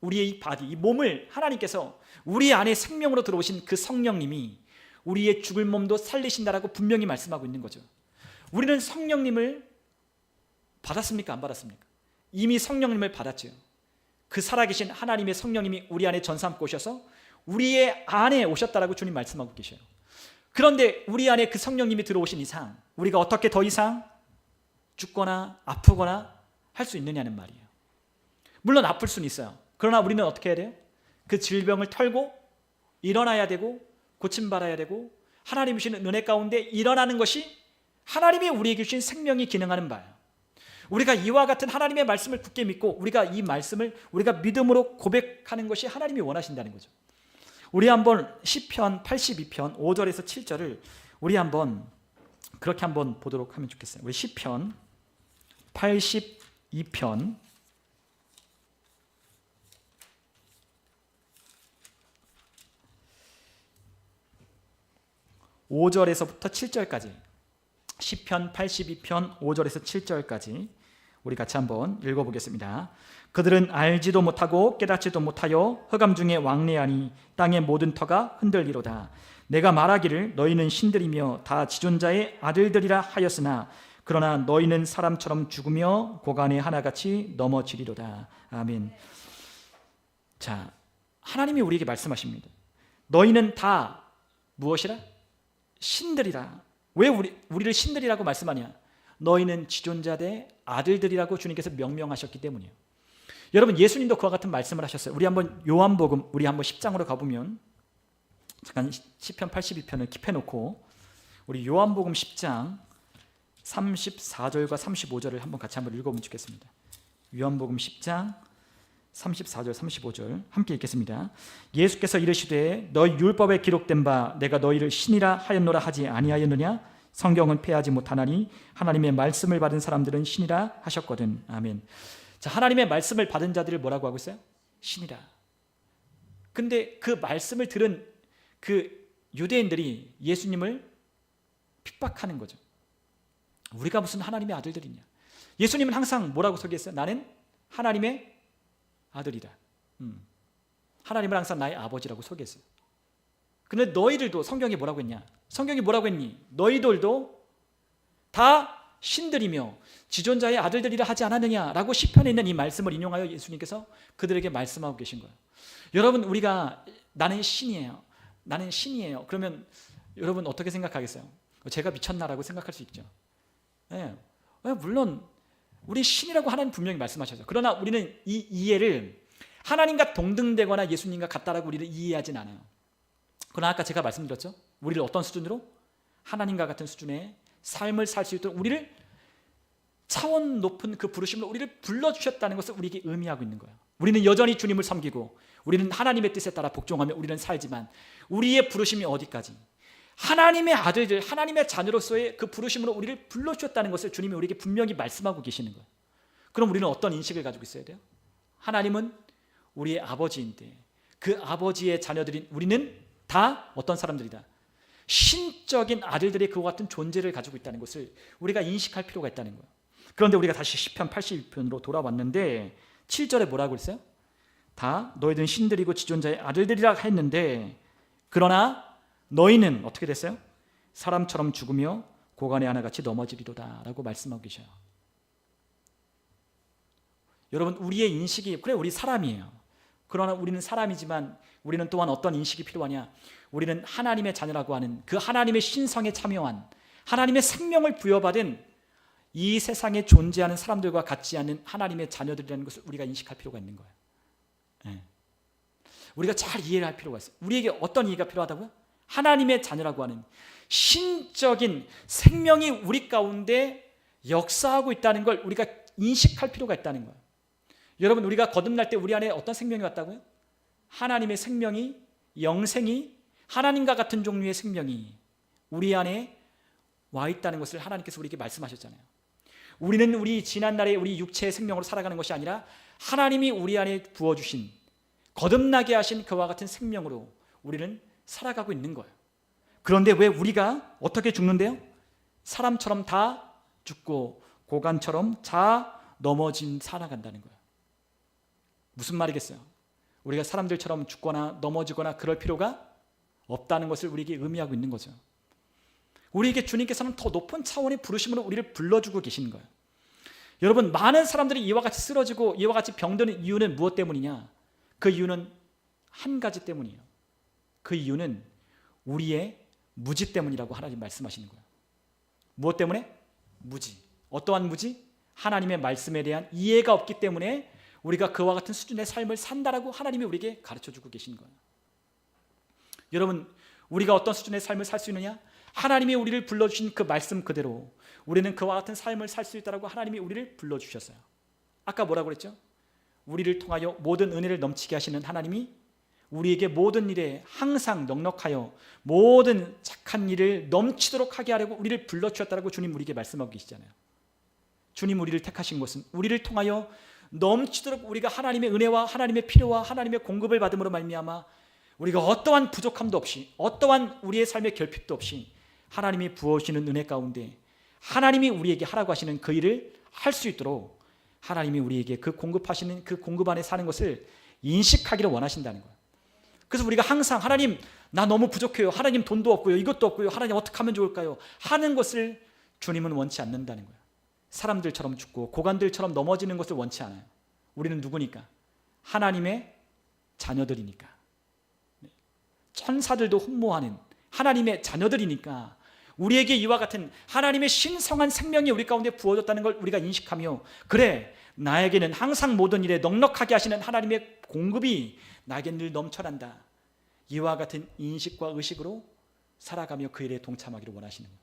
우리의 이 바디, 이 몸을 하나님께서 우리 안에 생명으로 들어오신 그 성령님이 우리의 죽을 몸도 살리신다라고 분명히 말씀하고 있는 거죠. 우리는 성령님을 받았습니까? 안 받았습니까? 이미 성령님을 받았죠. 그 살아계신 하나님의 성령님이 우리 안에 전삼고 오셔서 우리의 안에 오셨다라고 주님 말씀하고 계셔요. 그런데 우리 안에 그 성령님이 들어오신 이상 우리가 어떻게 더 이상 죽거나 아프거나 할 수 있느냐는 말이에요. 물론 아플 수는 있어요. 그러나 우리는 어떻게 해야 돼요? 그 질병을 털고 일어나야 되고 고침받아야 되고 하나님이 주시는 은혜 가운데 일어나는 것이 하나님이 우리에게 주신 생명이 기능하는 바예요. 우리가 이와 같은 하나님의 말씀을 굳게 믿고 우리가 이 말씀을 우리가 믿음으로 고백하는 것이 하나님이 원하신다는 거죠. 우리 한번 시편 82편 5절에서 7절을 우리 한번 그렇게 한번 보도록 하면 좋겠어요. 우리 시편 82편 5절에서부터 7절까지 시편 82편 5절에서 7절까지 우리 같이 한번 읽어보겠습니다. 그들은 알지도 못하고 깨닫지도 못하여 흑암 중에 왕래하니 땅의 모든 터가 흔들리로다. 내가 말하기를 너희는 신들이며 다 지존자의 아들들이라 하였으나 그러나 너희는 사람처럼 죽으며 고간에 하나같이 넘어지리로다. 아멘. 자, 하나님이 우리에게 말씀하십니다. 너희는 다 무엇이라? 신들이라. 왜 우리를 신들이라고 말씀하냐? 너희는 지존자의 아들들이라고 주님께서 명명하셨기 때문이에요. 여러분, 예수님도 그와 같은 말씀을 하셨어요. 우리 한번 요한복음 우리 한번 10장으로 가보면 잠깐 시편 82편을 킵해놓고 우리 요한복음 10장 34절과 35절을 한번 같이 한번 읽어보면 좋겠습니다. 요한복음 10장 34절 35절 함께 읽겠습니다. 예수께서 이르시되 너희 율법에 기록된 바 내가 너희를 신이라 하였노라 하지 아니하였느냐? 성경은 패하지 못하나니 하나님의 말씀을 받은 사람들은 신이라 하셨거든. 아멘. 자, 하나님의 말씀을 받은 자들을 뭐라고 하고 있어요? 신이라. 근데 그 말씀을 들은 그 유대인들이 예수님을 핍박하는 거죠. 우리가 무슨 하나님의 아들들이냐? 예수님은 항상 뭐라고 소개했어요? 나는 하나님의 아들이다. 하나님을 항상 나의 아버지라고 소개했어요. 그런데 너희들도 성경이 뭐라고 했냐? 성경이 뭐라고 했니? 너희들도 다 신들이며 지존자의 아들들이라 하지 않았느냐라고 시편에 있는 이 말씀을 인용하여 예수님께서 그들에게 말씀하고 계신 거예요. 여러분, 우리가 나는 신이에요. 나는 신이에요. 그러면 여러분 어떻게 생각하겠어요? 제가 미쳤나라고 생각할 수 있죠. 네. 물론 우리 신이라고 하나님 분명히 말씀하셔서 그러나 우리는 이 이해를 하나님과 동등되거나 예수님과 같다라고 우리를 이해하진 않아요. 그러나 아까 제가 말씀드렸죠. 우리를 어떤 수준으로? 하나님과 같은 수준의 삶을 살 수 있도록 우리를 차원 높은 그 부르심으로 우리를 불러주셨다는 것을 우리에게 의미하고 있는 거예요. 우리는 여전히 주님을 섬기고 우리는 하나님의 뜻에 따라 복종하며 우리는 살지만 우리의 부르심이 어디까지? 하나님의 아들들, 하나님의 자녀로서의 그 부르심으로 우리를 불러주셨다는 것을 주님이 우리에게 분명히 말씀하고 계시는 거예요. 그럼 우리는 어떤 인식을 가지고 있어야 돼요? 하나님은 우리의 아버지인데 그 아버지의 자녀들인 우리는 다 어떤 사람들이다? 신적인 아들들의 그와 같은 존재를 가지고 있다는 것을 우리가 인식할 필요가 있다는 거예요. 그런데 우리가 다시 시편 82편으로 돌아왔는데 7절에 뭐라고 했어요? 다 너희들은 신들이고 지존자의 아들들이라 했는데 그러나 너희는 어떻게 됐어요? 사람처럼 죽으며 고간에 하나같이 넘어지리로다 라고 말씀하고 계셔요. 여러분, 우리의 인식이 그래 우리 사람이에요. 그러나 우리는 사람이지만 우리는 또한 어떤 인식이 필요하냐? 우리는 하나님의 자녀라고 하는 그 하나님의 신성에 참여한 하나님의 생명을 부여받은 이 세상에 존재하는 사람들과 같지 않은 하나님의 자녀들이라는 것을 우리가 인식할 필요가 있는 거예요. 네. 우리가 잘 이해를 할 필요가 있어요. 우리에게 어떤 이해가 필요하다고요? 하나님의 자녀라고 하는 신적인 생명이 우리 가운데 역사하고 있다는 걸 우리가 인식할 필요가 있다는 거예요. 여러분, 우리가 거듭날 때 우리 안에 어떤 생명이 왔다고요? 하나님의 생명이, 영생이, 하나님과 같은 종류의 생명이 우리 안에 와 있다는 것을 하나님께서 우리에게 말씀하셨잖아요. 우리는 우리 지난날의 우리 육체의 생명으로 살아가는 것이 아니라 하나님이 우리 안에 부어주신, 거듭나게 하신 그와 같은 생명으로 우리는 살아가고 있는 거예요. 그런데 왜 우리가 어떻게 죽는데요? 사람처럼 다 죽고 고관처럼 다 넘어진 살아간다는 거예요. 무슨 말이겠어요? 우리가 사람들처럼 죽거나 넘어지거나 그럴 필요가 없다는 것을 우리에게 의미하고 있는 거죠. 우리에게 주님께서는 더 높은 차원의 부르심으로 우리를 불러주고 계신 거예요. 여러분, 많은 사람들이 이와 같이 쓰러지고 이와 같이 병드는 이유는 무엇 때문이냐? 그 이유는 한 가지 때문이에요. 그 이유는 우리의 무지 때문이라고 하나님 말씀하시는 거예요. 무엇 때문에? 무지. 어떠한 무지? 하나님의 말씀에 대한 이해가 없기 때문에 우리가 그와 같은 수준의 삶을 산다라고 하나님이 우리에게 가르쳐주고 계신 거예요. 여러분, 우리가 어떤 수준의 삶을 살 수 있느냐? 하나님이 우리를 불러주신 그 말씀 그대로 우리는 그와 같은 삶을 살 수 있다라고 하나님이 우리를 불러주셨어요. 아까 뭐라고 그랬죠? 우리를 통하여 모든 은혜를 넘치게 하시는 하나님이 우리에게 모든 일에 항상 넉넉하여 모든 착한 일을 넘치도록 하게 하려고 우리를 불러주셨다라고 주님 우리에게 말씀하고 계시잖아요. 주님 우리를 택하신 것은 우리를 통하여 넘치도록 우리가 하나님의 은혜와 하나님의 필요와 하나님의 공급을 받음으로 말미암아 우리가 어떠한 부족함도 없이, 어떠한 우리의 삶의 결핍도 없이 하나님이 부어주시는 은혜 가운데 하나님이 우리에게 하라고 하시는 그 일을 할 수 있도록 하나님이 우리에게 그 공급하시는 그 공급 안에 사는 것을 인식하기를 원하신다는 거예요. 그래서 우리가 항상 하나님 나 너무 부족해요, 하나님 돈도 없고요, 이것도 없고요, 하나님 어떻게 하면 좋을까요? 하는 것을 주님은 원치 않는다는 거예요. 사람들처럼 죽고 고관들처럼 넘어지는 것을 원치 않아요. 우리는 누구니까? 하나님의 자녀들이니까. 천사들도 흠모하는 하나님의 자녀들이니까 우리에게 이와 같은 하나님의 신성한 생명이 우리 가운데 부어졌다는 걸 우리가 인식하며, 그래, 나에게는 항상 모든 일에 넉넉하게 하시는 하나님의 공급이 나에게 늘 넘쳐난다. 이와 같은 인식과 의식으로 살아가며 그 일에 동참하기를 원하시는 거예요.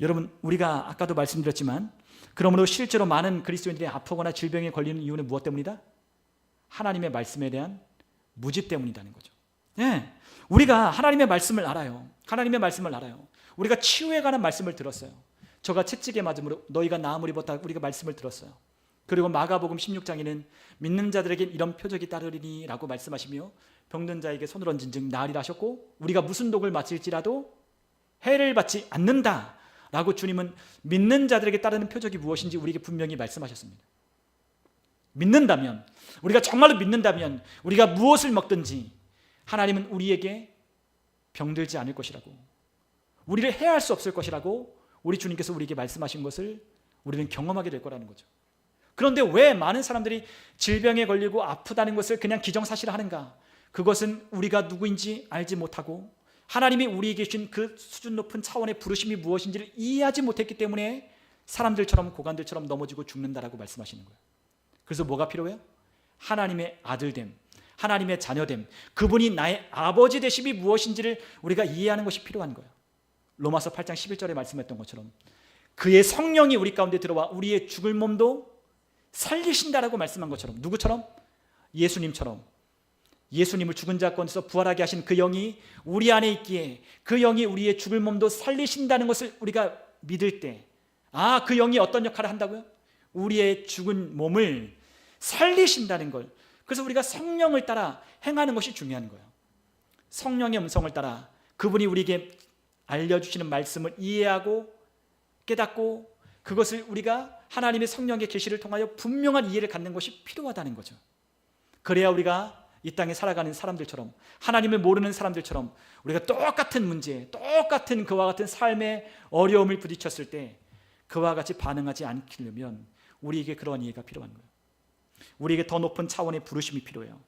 여러분, 우리가 아까도 말씀드렸지만 그러므로 실제로 많은 그리스도인들이 아프거나 질병에 걸리는 이유는 무엇 때문이다? 하나님의 말씀에 대한 무지 때문이라는 거죠. 네, 우리가 하나님의 말씀을 알아요. 하나님의 말씀을 알아요. 우리가 치유에 관한 말씀을 들었어요. 저가 채찍에 맞음으로 너희가 나음을 입었다, 우리가 말씀을 들었어요. 그리고 마가복음 16장에는 믿는 자들에게 이런 표적이 따르리니 라고 말씀하시며 병든 자에게 손을 얹은 즉 나으리라 하셨고, 우리가 무슨 독을 맞을지라도 해를 받지 않는다 라고 주님은 믿는 자들에게 따르는 표적이 무엇인지 우리에게 분명히 말씀하셨습니다. 믿는다면, 우리가 정말로 믿는다면 우리가 무엇을 먹든지 하나님은 우리에게 병들지 않을 것이라고, 우리를 해할 수 없을 것이라고 우리 주님께서 우리에게 말씀하신 것을 우리는 경험하게 될 거라는 거죠. 그런데 왜 많은 사람들이 질병에 걸리고 아프다는 것을 그냥 기정사실화하는가? 그것은 우리가 누구인지 알지 못하고 하나님이 우리에게 주신 그 수준 높은 차원의 부르심이 무엇인지를 이해하지 못했기 때문에 사람들처럼 고관들처럼 넘어지고 죽는다라고 말씀하시는 거예요. 그래서 뭐가 필요해요? 하나님의 아들됨, 하나님의 자녀됨, 그분이 나의 아버지 되심이 무엇인지를 우리가 이해하는 것이 필요한 거예요. 로마서 8장 11절에 말씀했던 것처럼 그의 성령이 우리 가운데 들어와 우리의 죽을 몸도 살리신다라고 말씀한 것처럼, 누구처럼? 예수님처럼. 예수님을 죽은 자 가운데서 부활하게 하신 그 영이 우리 안에 있기에 그 영이 우리의 죽을 몸도 살리신다는 것을 우리가 믿을 때, 아, 그 영이 어떤 역할을 한다고요? 우리의 죽은 몸을 살리신다는 걸. 그래서 우리가 성령을 따라 행하는 것이 중요한 거예요. 성령의 음성을 따라 그분이 우리에게 알려주시는 말씀을 이해하고 깨닫고 그것을 우리가 하나님의 성령의 계시를 통하여 분명한 이해를 갖는 것이 필요하다는 거죠. 그래야 우리가 이 땅에 살아가는 사람들처럼, 하나님을 모르는 사람들처럼 우리가 똑같은 문제, 똑같은 그와 같은 삶의 어려움을 부딪혔을 때 그와 같이 반응하지 않기려면 우리에게 그런 이해가 필요한 거예요. 우리에게 더 높은 차원의 부르심이 필요해요.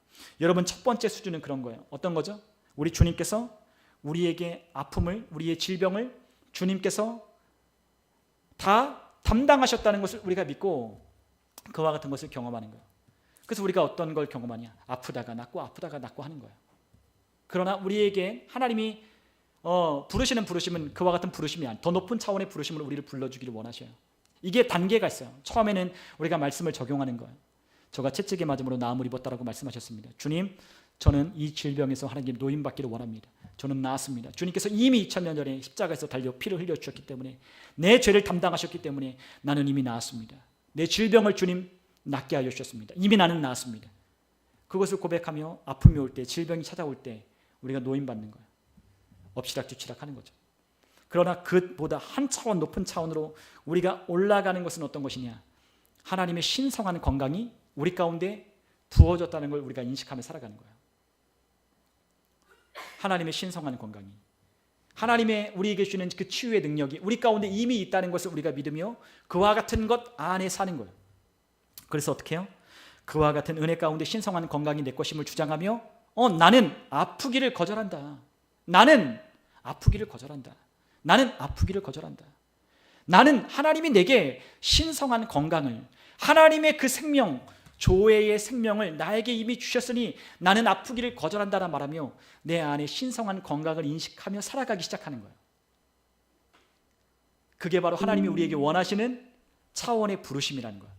여러분, 첫 번째 수준은 그런 거예요. 어떤 거죠? 우리 주님께서 우리에게 아픔을, 우리의 질병을 주님께서 다 담당하셨다는 것을 우리가 믿고 그와 같은 것을 경험하는 거예요. 그래서 우리가 어떤 걸 경험하냐? 아프다가 낫고 아프다가 낫고 하는 거예요. 그러나 우리에게 하나님이 부르시는 부르심은 그와 같은 부르심이 아니에요. 더 높은 차원의 부르심으로 우리를 불러주기를 원하셔요. 이게 단계가 있어요. 처음에는 우리가 말씀을 적용하는 거예요. 저가 채찍에 맞음으로 나음을 입었다라고 말씀하셨습니다. 주님, 저는 이 질병에서 하나님 노임받기를 원합니다. 저는 나았습니다. 주님께서 이미 2000년 전에 십자가에서 달려 피를 흘려주셨기 때문에, 내 죄를 담당하셨기 때문에 나는 이미 나았습니다. 내 질병을 주님 낫게 하여 주셨습니다. 이미 나는 나았습니다. 그것을 고백하며 아픔이 올 때, 질병이 찾아올 때 우리가 노임받는 거예요. 엎치락뒤치락 하는 거죠. 그러나 그보다 한 차원 높은 차원으로 우리가 올라가는 것은 어떤 것이냐? 하나님의 신성한 건강이 우리 가운데 부어졌다는 걸 우리가 인식하며 살아가는 거예요. 하나님의 신성한 건강이, 하나님의 우리에게 주는 그 치유의 능력이 우리 가운데 이미 있다는 것을 우리가 믿으며 그와 같은 것 안에 사는 거예요. 그래서 어떻게 해요? 그와 같은 은혜 가운데 신성한 건강이 내 것임을 주장하며 나는 아프기를 거절한다. 나는 아프기를 거절한다. 나는 아프기를 거절한다. 나는 하나님이 내게 신성한 건강을, 하나님의 그 생명, 조회의 생명을 나에게 이미 주셨으니 나는 아프기를 거절한다라 말하며 내 안에 신성한 건강을 인식하며 살아가기 시작하는 거예요. 그게 바로 하나님이 우리에게 원하시는 차원의 부르심이라는 거예요.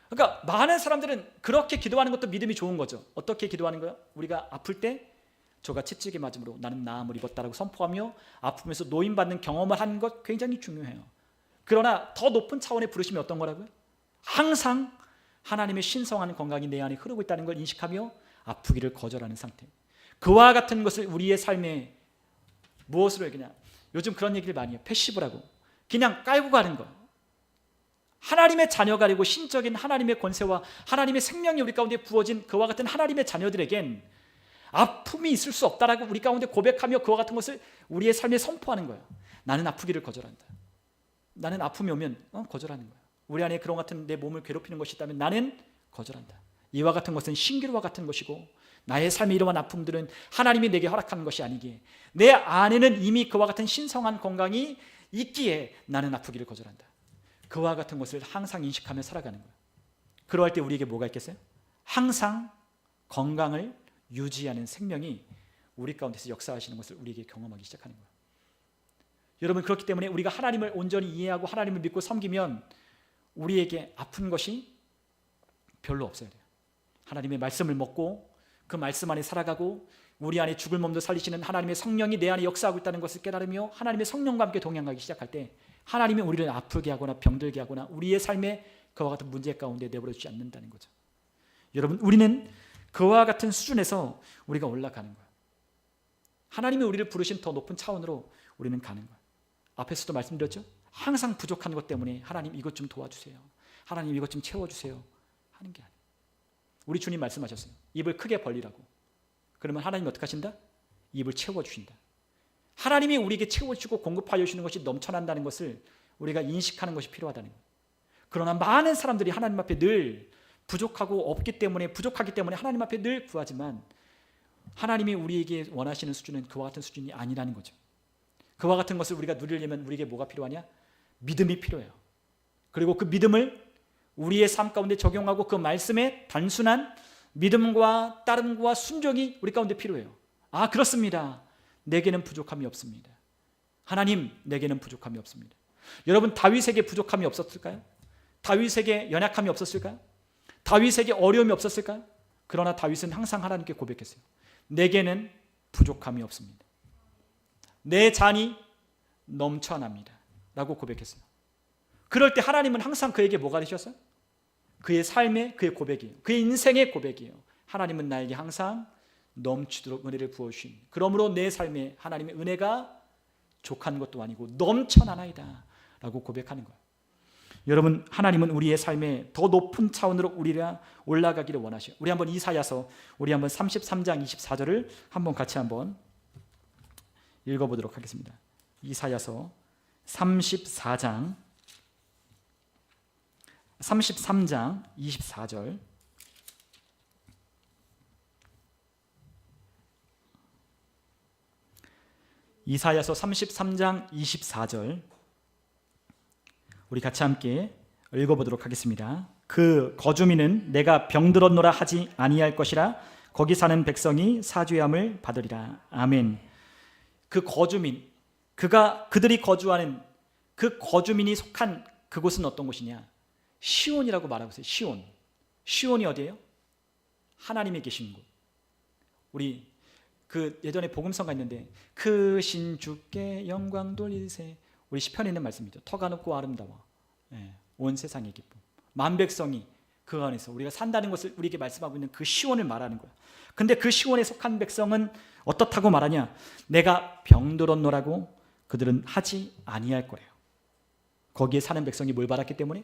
그러니까 많은 사람들은 그렇게 기도하는 것도 믿음이 좋은 거죠. 어떻게 기도하는 거예요? 우리가 아플 때 저가 채찍에 맞음으로 나는 나음을 입었다라고 선포하며 아픔에서 노임받는 경험을 하는 것 굉장히 중요해요. 그러나 더 높은 차원의 부르심이 어떤 거라고요? 항상 하나님의 신성한 건강이 내 안에 흐르고 있다는 걸 인식하며 아프기를 거절하는 상태. 그와 같은 것을 우리의 삶에 무엇으로 얘기냐? 요즘 그런 얘기를 많이 해요. 패시브라고. 그냥 깔고 가는 거. 하나님의 자녀가 되고 신적인 하나님의 권세와 하나님의 생명이 우리 가운데 부어진 그와 같은 하나님의 자녀들에겐 아픔이 있을 수 없다라고 우리 가운데 고백하며 그와 같은 것을 우리의 삶에 선포하는 거예요. 나는 아프기를 거절한다. 나는 아픔이 오면 거절하는 거예요. 우리 안에 그런 같은 내 몸을 괴롭히는 것이 있다면 나는 거절한다. 이와 같은 것은 신기루와 같은 것이고 나의 삶에 이러한 아픔들은 하나님이 내게 허락하는 것이 아니기에 내 안에는 이미 그와 같은 신성한 건강이 있기에 나는 아프기를 거절한다. 그와 같은 것을 항상 인식하며 살아가는 거예요. 그러할 때 우리에게 뭐가 있겠어요? 항상 건강을 유지하는 생명이 우리 가운데서 역사하시는 것을 우리에게 경험하기 시작하는 거예요. 여러분, 그렇기 때문에 우리가 하나님을 온전히 이해하고 하나님을 믿고 섬기면 우리에게 아픈 것이 별로 없어야 돼요. 하나님의 말씀을 먹고 그 말씀 안에 살아가고 우리 안에 죽을 몸도 살리시는 하나님의 성령이 내 안에 역사하고 있다는 것을 깨달으며 하나님의 성령과 함께 동행하기 시작할 때 하나님이 우리를 아프게 하거나 병들게 하거나 우리의 삶에 그와 같은 문제 가운데 내버려 두지 않는다는 거죠. 여러분, 우리는 그와 같은 수준에서 우리가 올라가는 거예요. 하나님이 우리를 부르신 더 높은 차원으로 우리는 가는 거예요. 앞에서도 말씀드렸죠? 항상 부족한 것 때문에 하나님 이것 좀 도와주세요. 하나님 이것 좀 채워주세요. 하는 게 아니에요. 우리 주님 말씀하셨어요. 입을 크게 벌리라고. 그러면 하나님이 어떻게 하신다? 입을 채워주신다. 하나님이 우리에게 채워주고 공급하여 주시는 것이 넘쳐난다는 것을 우리가 인식하는 것이 필요하다는 거예요. 그러나 많은 사람들이 하나님 앞에 늘 부족하고 없기 때문에 부족하기 때문에 하나님 앞에 늘 구하지만 하나님이 우리에게 원하시는 수준은 그와 같은 수준이 아니라는 거죠. 그와 같은 것을 우리가 누리려면 우리에게 뭐가 필요하냐? 믿음이 필요해요. 그리고 그 믿음을 우리의 삶 가운데 적용하고 그 말씀에 단순한 믿음과 따름과 순종이 우리 가운데 필요해요. 아, 그렇습니다. 내게는 부족함이 없습니다. 하나님, 내게는 부족함이 없습니다. 여러분, 다윗에게 부족함이 없었을까요? 다윗에게 연약함이 없었을까요? 다윗에게 어려움이 없었을까요? 그러나 다윗은 항상 하나님께 고백했어요. 내게는 부족함이 없습니다. 내 잔이 넘쳐납니다. 라고 고백했어요. 그럴 때 하나님은 항상 그에게 뭐가 되셨어요? 그의 삶의 그의 고백이에요. 그의 인생의 고백이에요. 하나님은 나에게 항상 넘치도록 은혜를 부어주신, 그러므로 내 삶에 하나님의 은혜가 족한 것도 아니고 넘쳐나나이다 라고 고백하는 거예요. 여러분, 하나님은 우리의 삶에 더 높은 차원으로 우리가 올라가기를 원하셔요. 우리 한번 이사야서 우리 한번 33장 24절을 한번 같이 한번 읽어보도록 하겠습니다. 이사야서 33장 24절 이사야서 33장 24절 우리 같이 함께 읽어보도록 하겠습니다. 그 거주민은 내가 병들었노라 하지 아니할 것이라 거기 사는 백성이 사죄함을 받으리라. 아멘. 그 거주민, 그들이 거주하는 그 거주민이 속한 그곳은 어떤 곳이냐? 시온이라고 말하고 있어요. 시온. 시온이 어디예요? 하나님이 계신 곳. 우리 그 예전에 복음서가 있는데 크신 주께 영광 돌리세. 우리 시편에 있는 말씀이죠. 터가 높고 아름다워. 온 세상의 기쁨. 만 백성이 그 안에서 우리가 산다는 것을 우리에게 말씀하고 있는 그 시온을 말하는 거야. 근데 그 시온에 속한 백성은 어떻다고 말하냐? 내가 병들었노라고 그들은 하지 아니할 거래요. 거기에 사는 백성이 뭘 받았기 때문에?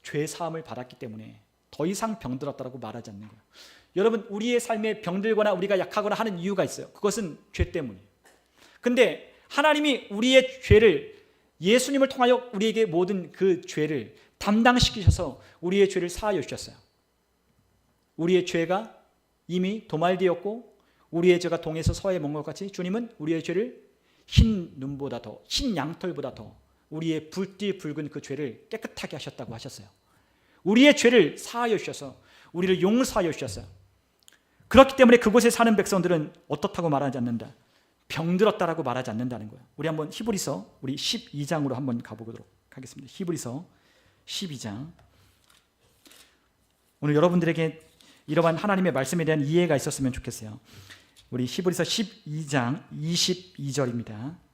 죄 사함을 받았기 때문에 더 이상 병들었다라고 말하지 않는 거예요. 여러분, 우리의 삶에 병들거나 우리가 약하거나 하는 이유가 있어요. 그것은 죄 때문이에요. 근데 하나님이 우리의 죄를, 예수님을 통하여 우리에게 모든 그 죄를 담당시키셔서 우리의 죄를 사하여 주셨어요. 우리의 죄가 이미 도말되었고 우리의 죄가 동에서 서에 먼 것 같이 주님은 우리의 죄를 흰 눈보다 더, 흰 양털보다 더 우리의 붉디 붉은 그 죄를 깨끗하게 하셨다고 하셨어요. 우리의 죄를 사하여 주셔서 우리를 용서하여 주셨어요. 그렇기 때문에 그곳에 사는 백성들은 어떻다고 말하지 않는다. 병들었다라고 말하지 않는다는 거예요. 우리 한번 히브리서 우리 12장으로 한번 가보도록 하겠습니다. 히브리서 12장. 오늘 여러분들에게 이러한 하나님의 말씀에 대한 이해가 있었으면 좋겠어요. 우리 히브리서 12장 22절입니다.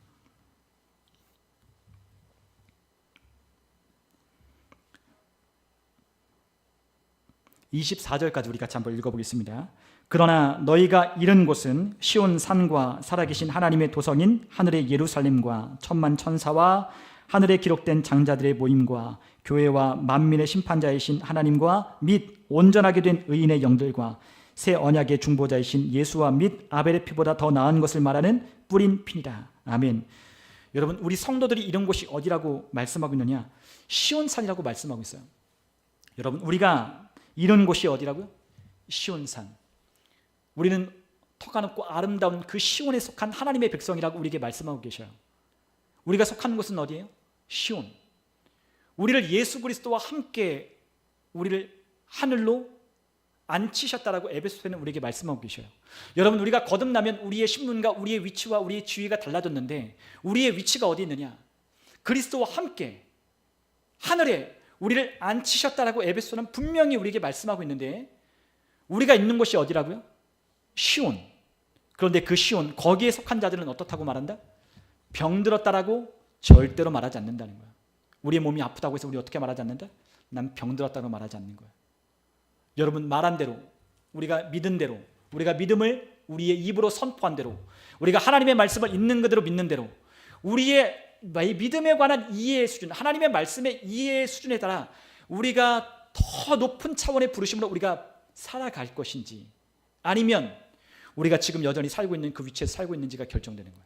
(24절까지) 우리 같이 한번 읽어보겠습니다. 그러나 너희가 이른 곳은 시온 산과 살아계신 하나님의 도성인 하늘의 예루살렘과 천만 천사와 하늘에 기록된 장자들의 모임과 교회와 만민의 심판자이신 하나님과 및 온전하게 된 의인의 영들과 새 언약의 중보자이신 예수와 및 아벨의 피보다 더 나은 것을 말하는 뿌린 피니라. 아멘. 여러분, 우리 성도들이 이런 곳이 어디라고 말씀하고 있느냐? 시온산이라고 말씀하고 있어요. 여러분, 우리가 이런 곳이 어디라고요? 시온산. 우리는 터가 높고 아름다운 그 시온에 속한 하나님의 백성이라고 우리에게 말씀하고 계셔요. 우리가 속한 곳은 어디예요? 시온. 우리를 예수 그리스도와 함께 우리를 하늘로 앉히셨다라고 에베소서는 우리에게 말씀하고 계셔요. 여러분, 우리가 거듭나면 우리의 신분과 우리의 위치와 우리의 지위가 달라졌는데 우리의 위치가 어디 있느냐? 그리스도와 함께 하늘에 우리를 앉히셨다라고 에베소서는 분명히 우리에게 말씀하고 있는데 우리가 있는 곳이 어디라고요? 시온. 그런데 그 시온, 거기에 속한 자들은 어떻다고 말한다? 병들었다라고 절대로 말하지 않는다는 거야. 우리의 몸이 아프다고 해서 우리 어떻게 말하지 않는다? 난 병들었다고 말하지 않는 거야. 여러분, 말한 대로, 우리가 믿은 대로, 우리가 믿음을 우리의 입으로 선포한 대로, 우리가 하나님의 말씀을 있는 그대로 믿는 대로 우리의 믿음에 관한 이해의 수준, 하나님의 말씀의 이해의 수준에 따라 우리가 더 높은 차원의 부르심으로 우리가 살아갈 것인지, 아니면 우리가 지금 여전히 살고 있는 그 위치에서 살고 있는지가 결정되는 거예요.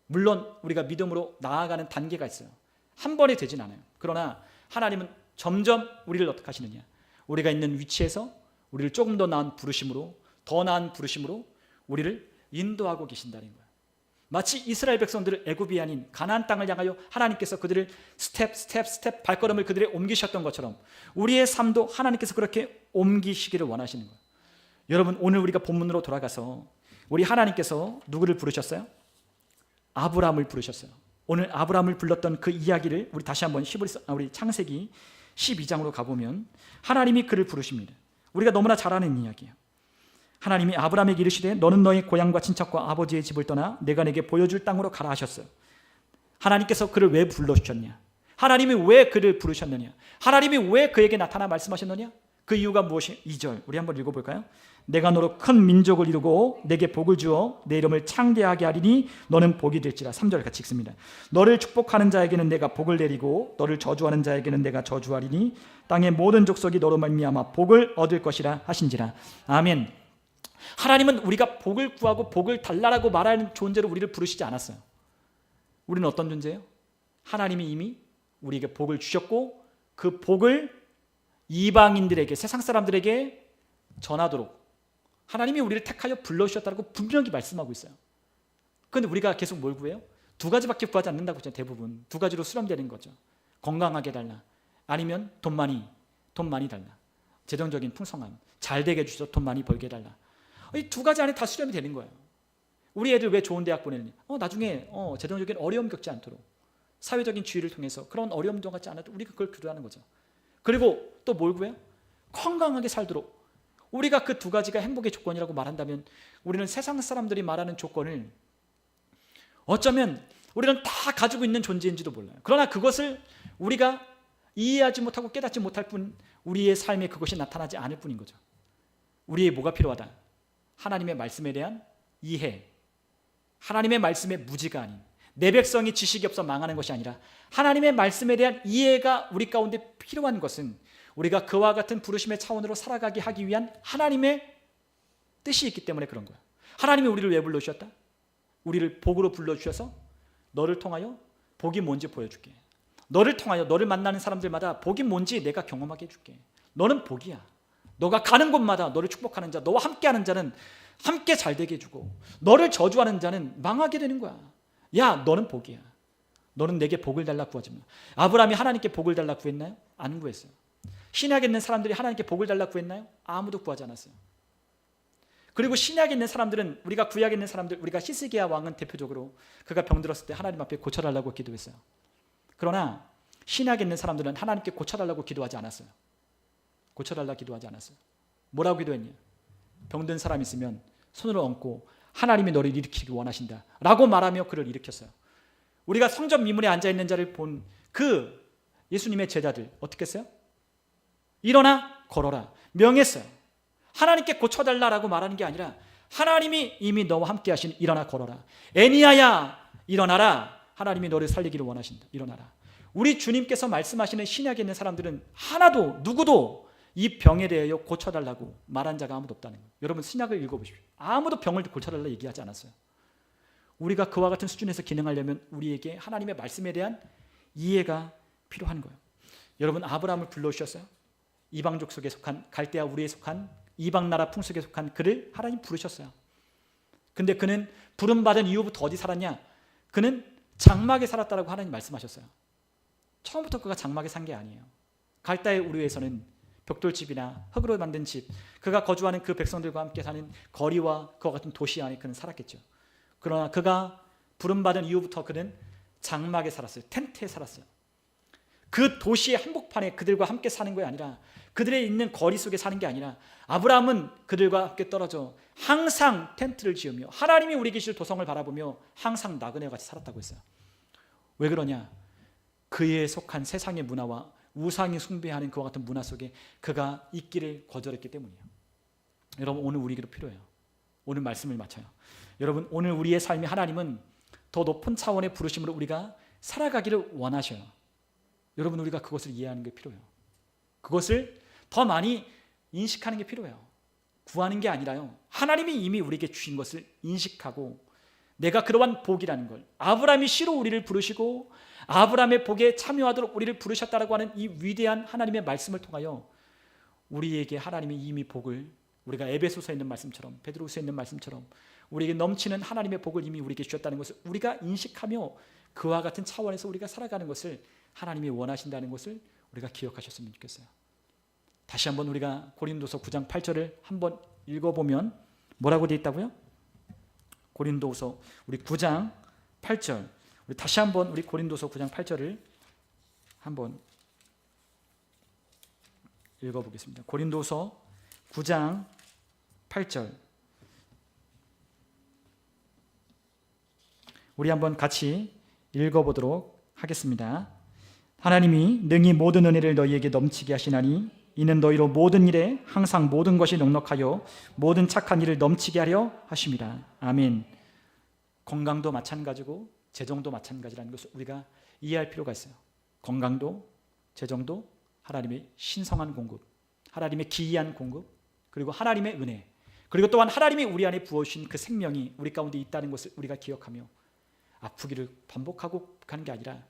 물론 우리가 믿음으로 나아가는 단계가 있어요. 한 번에 되진 않아요. 그러나 하나님은 점점 우리를 어떻게 하시느냐? 우리가 있는 위치에서 우리를 조금 더 나은 부르심으로, 더 나은 부르심으로 우리를 인도하고 계신다는 거예요. 마치 이스라엘 백성들을 애굽이 아닌 가나안 땅을 향하여 하나님께서 그들을 스텝 발걸음을 그들에 옮기셨던 것처럼 우리의 삶도 하나님께서 그렇게 옮기시기를 원하시는 거예요. 여러분, 오늘 우리가 본문으로 돌아가서 우리 하나님께서 누구를 부르셨어요? 아브라함을 부르셨어요. 오늘 아브라함을 불렀던 그 이야기를 우리 다시 한번 우리 창세기 12장으로 가보면 하나님이 그를 부르십니다. 우리가 너무나 잘 아는 이야기예요. 하나님이 아브라함에게 이르시되 너는 너의 고향과 친척과 아버지의 집을 떠나 내가 내게 보여줄 땅으로 가라 하셨어요. 하나님께서 그를 왜 불러주셨냐? 하나님이 왜 그를 부르셨느냐? 하나님이 왜 그에게 나타나 말씀하셨느냐? 그 이유가 무엇이? 2절 우리 한번 읽어볼까요? 내가 너로 큰 민족을 이루고 내게 복을 주어 내 이름을 창대하게 하리니 너는 복이 될지라. 3절 같이 읽습니다. 너를 축복하는 자에게는 내가 복을 내리고 너를 저주하는 자에게는 내가 저주하리니 땅의 모든 족속이 너로 말미암아 복을 얻을 것이라 하신지라. 아멘. 하나님은 우리가 복을 구하고 복을 달라라고 말하는 존재로 우리를 부르시지 않았어요. 우리는 어떤 존재예요? 하나님이 이미 우리에게 복을 주셨고 그 복을 이방인들에게, 세상 사람들에게 전하도록 하나님이 우리를 택하여 불러주셨다고 분명히 말씀하고 있어요. 그런데 우리가 계속 뭘 구해요? 두 가지밖에 구하지 않는다고 했잖아요. 대부분 두 가지로 수렴되는 거죠. 건강하게 달라, 아니면 돈 많이 달라. 재정적인 풍성함, 잘 되게 해주셔서 돈 많이 벌게 해달라. 이 두 가지 안에 다 수렴이 되는 거예요. 우리 애들 왜 좋은 대학 보내느냐? 나중에 재정적인 어려움 겪지 않도록, 사회적인 지위를 통해서 그런 어려움도 같지 않아도 우리가 그걸 기도하는 거죠. 그리고 또 뭘 구해요? 건강하게 살도록. 우리가 그 두 가지가 행복의 조건이라고 말한다면 우리는 세상 사람들이 말하는 조건을 어쩌면 우리는 다 가지고 있는 존재인지도 몰라요. 그러나 그것을 우리가 이해하지 못하고 깨닫지 못할 뿐 우리의 삶에 그것이 나타나지 않을 뿐인 거죠. 우리의 뭐가 필요하다? 하나님의 말씀에 대한 이해, 하나님의 말씀의 무지가 아닌 내 백성이 지식이 없어 망하는 것이 아니라 하나님의 말씀에 대한 이해가 우리 가운데 필요한 것은 우리가 그와 같은 부르심의 차원으로 살아가게 하기 위한 하나님의 뜻이 있기 때문에 그런 거야. 하나님이 우리를 왜 불러주셨다? 우리를 복으로 불러주셔서 너를 통하여 복이 뭔지 보여줄게. 너를 통하여 너를 만나는 사람들마다 복이 뭔지 내가 경험하게 해줄게. 너는 복이야. 너가 가는 곳마다 너를 축복하는 자, 너와 함께하는 자는 함께 잘 되게 해주고 너를 저주하는 자는 망하게 되는 거야. 야, 너는 복이야. 너는 내게 복을 달라 구하지 마. 아브라함이 하나님께 복을 달라 구했나요? 안 구했어요. 신약에 있는 사람들이 하나님께 복을 달라 구했나요? 아무도 구하지 않았어요. 그리고 신약에 있는 사람들은 우리가 구약에 있는 사람들, 우리가 히스기야 왕은 대표적으로 그가 병들었을 때 하나님 앞에 고쳐달라고 기도했어요. 그러나 신약에 있는 사람들은 하나님께 고쳐달라고 기도하지 않았어요. 고쳐달라 기도하지 않았어요. 뭐라고 기도했냐? 병든 사람 있으면 손을 얹고 하나님이 너를 일으키기 원하신다 라고 말하며 그를 일으켰어요. 우리가 성전 미문에 앉아있는 자를 본 그 예수님의 제자들 어떻게 했어요? 일어나 걸어라 명했어요. 하나님께 고쳐달라고 말하는 게 아니라 하나님이 이미 너와 함께 하신 일어나 걸어라. 애니야야 일어나라. 하나님이 너를 살리기를 원하신다. 일어나라. 우리 주님께서 말씀하시는 신약에 있는 사람들은 하나도 누구도 이 병에 대하여 고쳐달라고 말한 자가 아무도 없다는 거예요. 여러분 신약을 읽어보십시오. 아무도 병을 고쳐달라 얘기하지 않았어요. 우리가 그와 같은 수준에서 기능하려면 우리에게 하나님의 말씀에 대한 이해가 필요한 거예요. 여러분 아브라함을 불러주셨어요. 이방족 속에 속한 갈대아 우리에 속한 이방 나라 풍속에 속한 그를 하나님 부르셨어요. 근데 그는 부름받은 이후부터 어디 살았냐? 그는 장막에 살았다라고 하나님 말씀하셨어요. 처음부터 그가 장막에 산 게 아니에요. 갈대아 우리에서는 벽돌집이나 흙으로 만든 집, 그가 거주하는 그 백성들과 함께 사는 거리와 그와 같은 도시 안에 그는 살았겠죠. 그러나 그가 부름받은 이후부터 그는 장막에 살았어요. 텐트에 살았어요. 그 도시의 한복판에 그들과 함께 사는 것이 아니라 그들의 있는 거리 속에 사는 게 아니라 아브라함은 그들과 함께 떨어져 항상 텐트를 지으며 하나님이 우리 계실 도성을 바라보며 항상 나그네와 같이 살았다고 했어요. 왜 그러냐? 그에 속한 세상의 문화와 우상이 숭배하는 그와 같은 문화 속에 그가 있기를 거절했기 때문이에요. 여러분 오늘 우리에게도 필요해요. 오늘 말씀을 마쳐요. 여러분 오늘 우리의 삶이 하나님은 더 높은 차원의 부르심으로 우리가 살아가기를 원하셔요. 여러분 우리가 그것을 이해하는 게 필요해요. 그것을 더 많이 인식하는 게 필요해요. 구하는 게 아니라요. 하나님이 이미 우리에게 주신 것을 인식하고 내가 그러한 복이라는 걸 아브라함이 씨로 우리를 부르시고 아브라함의 복에 참여하도록 우리를 부르셨다라고 하는 이 위대한 하나님의 말씀을 통하여 우리에게 하나님이 이미 복을 우리가 에베소서에 있는 말씀처럼 베드로후서에 있는 말씀처럼 우리에게 넘치는 하나님의 복을 이미 우리에게 주셨다는 것을 우리가 인식하며 그와 같은 차원에서 우리가 살아가는 것을 하나님이 원하신다는 것을 우리가 기억하셨으면 좋겠어요. 다시 한번 우리가 고린도서 9장 8절을 한번 읽어보면 뭐라고 되어 있다고요? 고린도서 우리 9장 8절 우리 다시 한번 우리 고린도서 9장 8절을 한번 읽어보겠습니다. 고린도서 9장 8절 우리 한번 같이 읽어보도록 하겠습니다. 하나님이 능히 모든 은혜를 너희에게 넘치게 하시나니 이는 너희로 모든 일에 항상 모든 것이 넉넉하여 모든 착한 일을 넘치게 하려 하심이라. 아멘. 건강도 마찬가지고 재정도 마찬가지라는 것을 우리가 이해할 필요가 있어요. 건강도 재정도 하나님의 신성한 공급, 하나님의 기이한 공급, 그리고 하나님의 은혜, 그리고 또한 하나님이 우리 안에 부어주신 그 생명이 우리 가운데 있다는 것을 우리가 기억하며 아프기를 반복하고 가는 게 아니라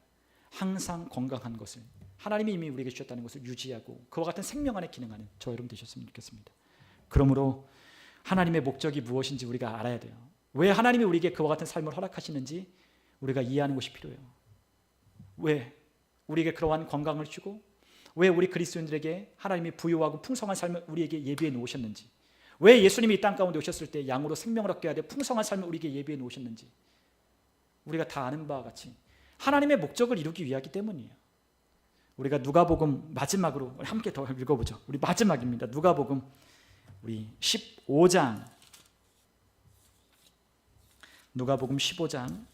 항상 건강한 것을 하나님이 이미 우리에게 주셨다는 것을 유지하고 그와 같은 생명 안에 기능하는 저 여러분 되셨으면 좋겠습니다. 그러므로 하나님의 목적이 무엇인지 우리가 알아야 돼요. 왜 하나님이 우리에게 그와 같은 삶을 허락하시는지 우리가 이해하는 것이 필요해요. 왜 우리에게 그러한 건강을 주고 왜 우리 그리스도인들에게 하나님이 부유하고 풍성한 삶을 우리에게 예비해 놓으셨는지, 왜 예수님이 이 땅 가운데 오셨을 때 양으로 생명을 얻게 하되 풍성한 삶을 우리에게 예비해 놓으셨는지 우리가 다 아는 바와 같이 하나님의 목적을 이루기 위하기 때문이에요. 우리가 누가복음 마지막으로 함께 더 읽어보죠. 우리 마지막입니다. 누가복음 우리 15장, 누가복음 15장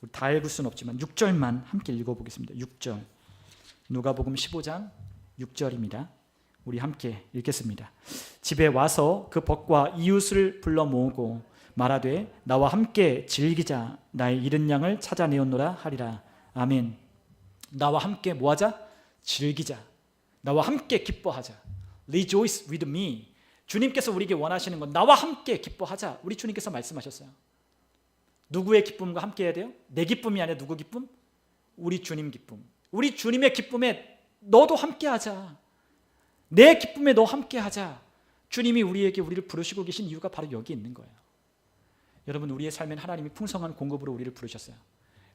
우리 다 읽을 수는 없지만 6절만 함께 읽어보겠습니다. 6절, 누가복음 15장 6절입니다. 우리 함께 읽겠습니다. 집에 와서 그 벗과 이웃을 불러 모으고 말하되 나와 함께 즐기자. 나의 잃은 양을 찾아내었노라 하리라. 아멘. 나와 함께 뭐하자? 즐기자. 나와 함께 기뻐하자. Rejoice with me. 주님께서 우리에게 원하시는 건 나와 함께 기뻐하자. 우리 주님께서 말씀하셨어요. 누구의 기쁨과 함께 해야 돼요? 내 기쁨이 아니라 누구 기쁨? 우리 주님 기쁨. 우리 주님의 기쁨에 너도 함께 하자. 내 기쁨에 너 함께 하자. 주님이 우리에게 우리를 부르시고 계신 이유가 바로 여기 있는 거예요. 여러분, 우리의 삶엔 하나님이 풍성한 공급으로 우리를 부르셨어요.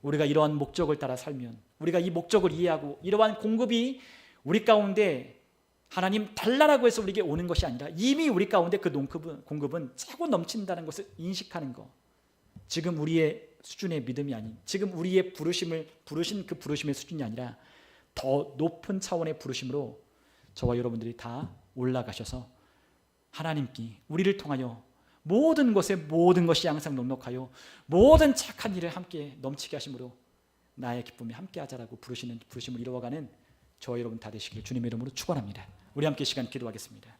우리가 이러한 목적을 따라 살면, 우리가 이 목적을 이해하고 이러한 공급이 우리 가운데 하나님 달라라고 해서 우리에게 오는 것이 아니라 이미 우리 가운데 그 공급은 차고 넘친다는 것을 인식하는 것. 지금 우리의 수준의 믿음이 아닌, 지금 우리의 부르신 그 부르심의 수준이 아니라 더 높은 차원의 부르심으로 저와 여러분들이 다 올라가셔서 하나님께 우리를 통하여 모든 것에 모든 것이 항상 넉넉하여 모든 착한 일을 함께 넘치게 하심으로 나의 기쁨에 함께 하자라고 부르시는 부르심을 이루어가는 저와 여러분 다 되시길 주님의 이름으로 축원합니다. 우리 함께 시간 기도하겠습니다.